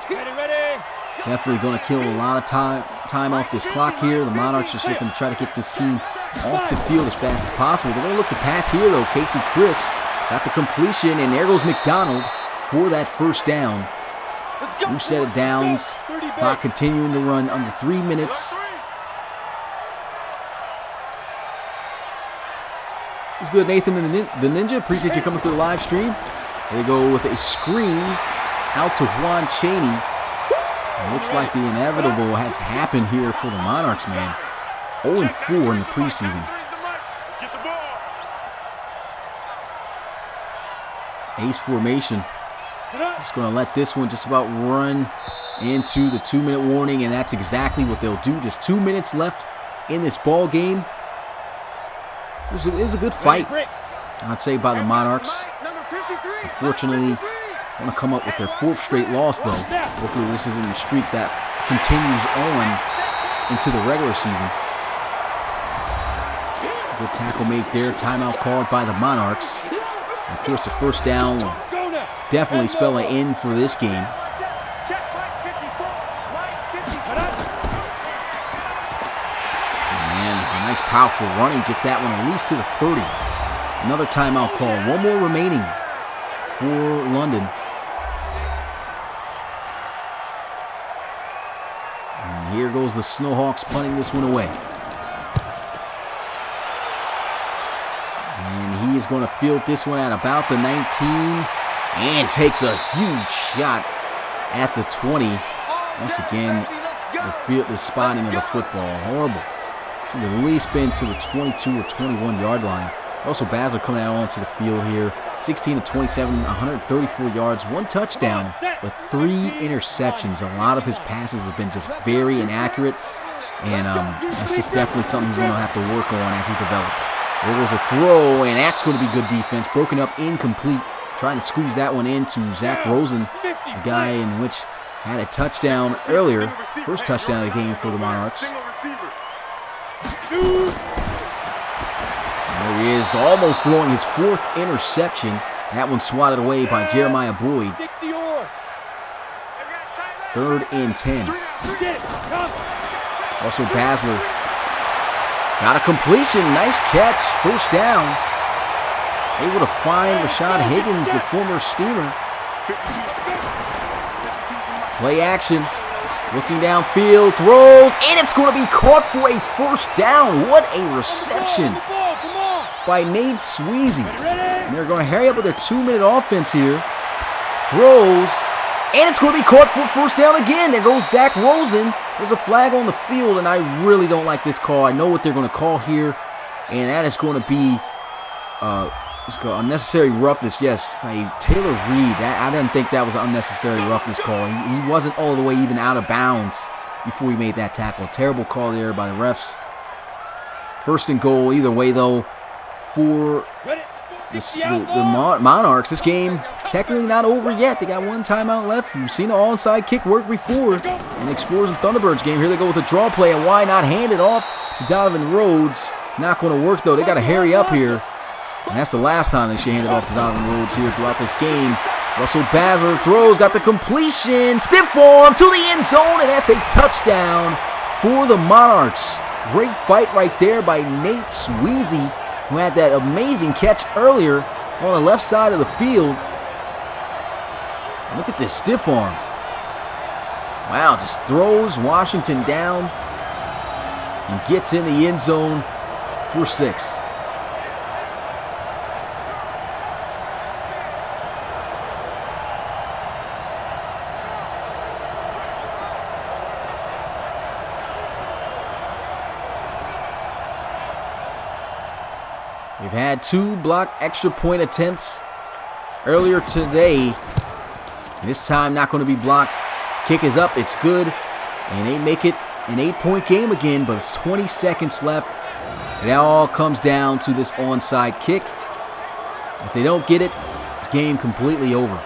Definitely going to kill a lot of time off this clock here. The Monarchs just looking to try to get this team off the field as fast as possible. They're going to look to pass here, though. Casey Chris got the completion, and there goes McDonald for that first down. New set of downs. Clock continuing to run under 3 minutes. It's good, Nathan and the Ninja. Appreciate you coming through the live stream. They go with a screen out to Juan Chaney. It looks like the inevitable has happened here for the Monarchs, man. 0-4 in the preseason. Ace formation. Just going to let this one just about run into the 2-minute warning, and that's exactly what they'll do. Just 2 minutes left in this ball game. It was a good fight, I'd say, by the Monarchs. Unfortunately, want to come up with their 4th straight loss, though. Hopefully this isn't the streak that continues on into the regular season. Good tackle made there. Timeout called by the Monarchs. And of course, the first down will definitely spell an end for this game. Nice powerful running, gets that one at least to the 30. Another timeout call. 1 more remaining for London. And here goes the Snowhawks punting this one away. And he is going to field this one at about the 19 and takes a huge shot at the 20. Once again, the spotting of the football. Horrible. Should have at least been to the 22 or 21 yard line. Also, Basler coming out onto the field here. 16 of 27, 134 yards, 1 touchdown, but 3 interceptions. A lot of his passes have been just very inaccurate, and that's just definitely something he's going to have to work on as he develops. There goes a throw, and that's going to be good defense. Broken up, incomplete. Trying to squeeze that one into Zach Rosen, the guy in which had a touchdown earlier. First touchdown of the game for the Monarchs. There he is, almost throwing his 4th interception. That one swatted away by Jeremiah Boyd. 3rd and 10. Also Basler got a completion, nice catch, first down. able to find Rashad Higgins, the former Steamer. Play action. Looking downfield, throws, and it's going to be caught for a first down. What a reception by Nate Sweezy. And they're going to hurry up with their 2-minute offense here. Throws, and it's going to be caught for first down again. There goes Zach Rosen. There's a flag on the field, and I really don't like this call. I know what they're going to call here, and that is going to be unnecessary roughness, yes, by Taylor Reed. I didn't think that was an unnecessary roughness call. He wasn't all the way even out of bounds before he made that tackle. Terrible call there by the refs. First and goal, either way, though, for the Monarchs. This game technically not over yet. They got one timeout left. You've seen the onside kick work before in the Explorers and Thunderbirds game. Here they go with a draw play, and why not hand it off to Donovan Rhodes? Not going to work, though. They got to hurry up here. And that's the last time they should hand it off to Donovan Rhodes here throughout this game. Russell Bazler throws, got the completion, stiff arm to the end zone, and that's a touchdown for the Monarchs. Great fight right there by Nate Sweezy, who had that amazing catch earlier on the left side of the field. Look at this stiff arm. Wow, just throws Washington down and gets in the end zone for 6. We've had 2 block extra point attempts earlier today. This time not going to be blocked. Kick is up, it's good. And they make it an 8-point game again, but it's 20 seconds left. It all comes down to this onside kick. If they don't get it, it's game completely over.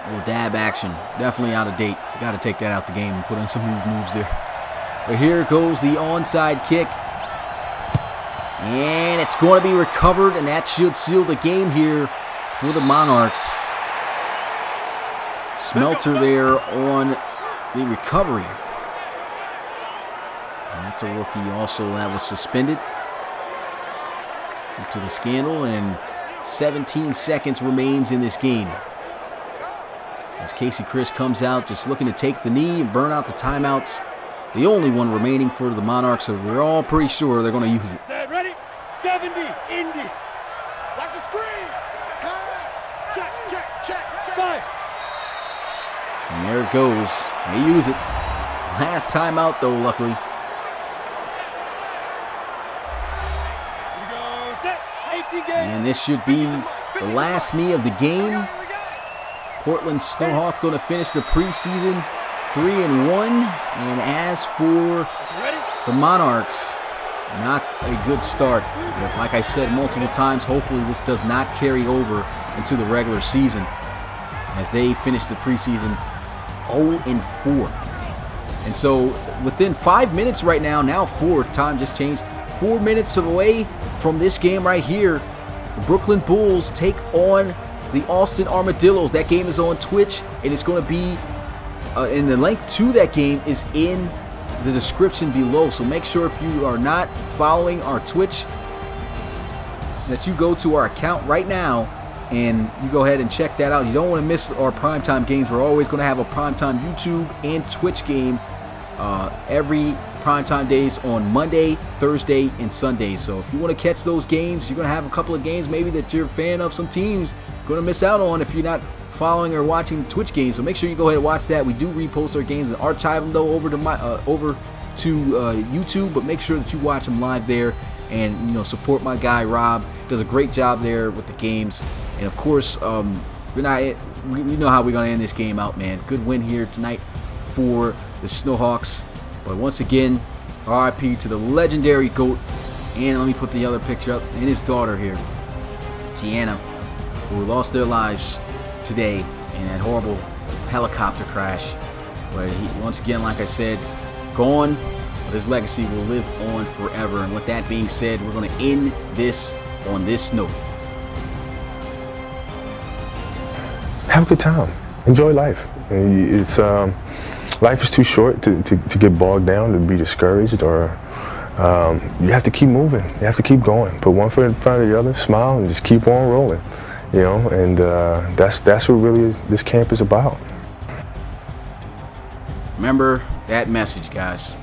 Little dab action, definitely out of date. You got to take that out the game and put in some new moves there. But here goes the onside kick. And it's going to be recovered, and that should seal the game here for the Monarchs. Smelter there on the recovery. And that's a rookie also that was suspended due to the scandal, and 17 seconds remains in this game. As Casey Chris comes out just looking to take the knee and burn out the timeouts. The only one remaining for the Monarchs, so we're all pretty sure they're going to use it. 70, Indy. Watch the screen. Pass. Check. 5. And there it goes. They use it. Last timeout, though, luckily. Here we go. Set. 18 game. And this should be the last knee of the game. Portland Snowhawks going to finish the preseason 3-1. And as for the Monarchs, not a good start. But like I said multiple times, hopefully this does not carry over into the regular season as they finish the preseason 0-4. And so within 5 minutes right now 4, time just changed, 4 minutes away from this game right here, the Brooklyn Bulls take on the Austin Armadillos. That game is on Twitch, and it's going to be, and the link to that game is in the description below. So make sure if you are not following our Twitch that you go to our account right now and you go ahead and check that out. You don't want to miss our primetime games. We're always going to have a primetime YouTube and Twitch game every primetime days on Monday, Thursday, and Sunday. So if you want to catch those games, you're going to have a couple of games maybe that you're a fan of, some teams going to miss out on if you're not following or watching Twitch games. So make sure you go ahead and watch that. We do repost our games and archive them though over to YouTube, but make sure that you watch them live there and support my guy Rob. Does a great job there with the games. And of course, we know how we're gonna end this game out, man. Good win here tonight for the Snowhawks. But once again, RIP to the legendary GOAT. And let me put the other picture up, and his daughter here, Gianna, who lost their lives today in that horrible helicopter crash. But he, once again, like I said, gone, but his legacy will live on forever. And with that being said, we're going to end this on this note. Have a good time. Enjoy life. It's life is too short to get bogged down, to be discouraged, or you have to keep moving. You have to keep going. Put one foot in front of the other, smile, and just keep on rolling. You know, and that's what really this camp is about. Remember that message, guys.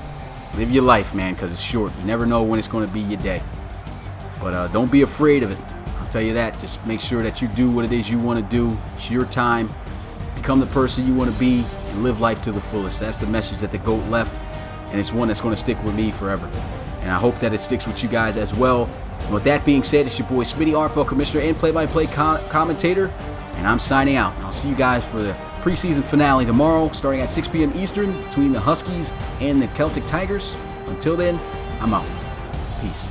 Live your life, man, because it's short. You never know when it's going to be your day. But don't be afraid of it. I'll tell you that. Just make sure that you do what it is you want to do. It's your time. Become the person you want to be and live life to the fullest. That's the message that the GOAT left, and it's one that's going to stick with me forever. And I hope that it sticks with you guys as well. And with that being said, it's your boy Smitty, RFL Commissioner and play-by-play commentator, and I'm signing out. I'll see you guys for the preseason finale tomorrow, starting at 6 p.m. Eastern, between the Huskies and the Celtic Tigers. Until then, I'm out. Peace.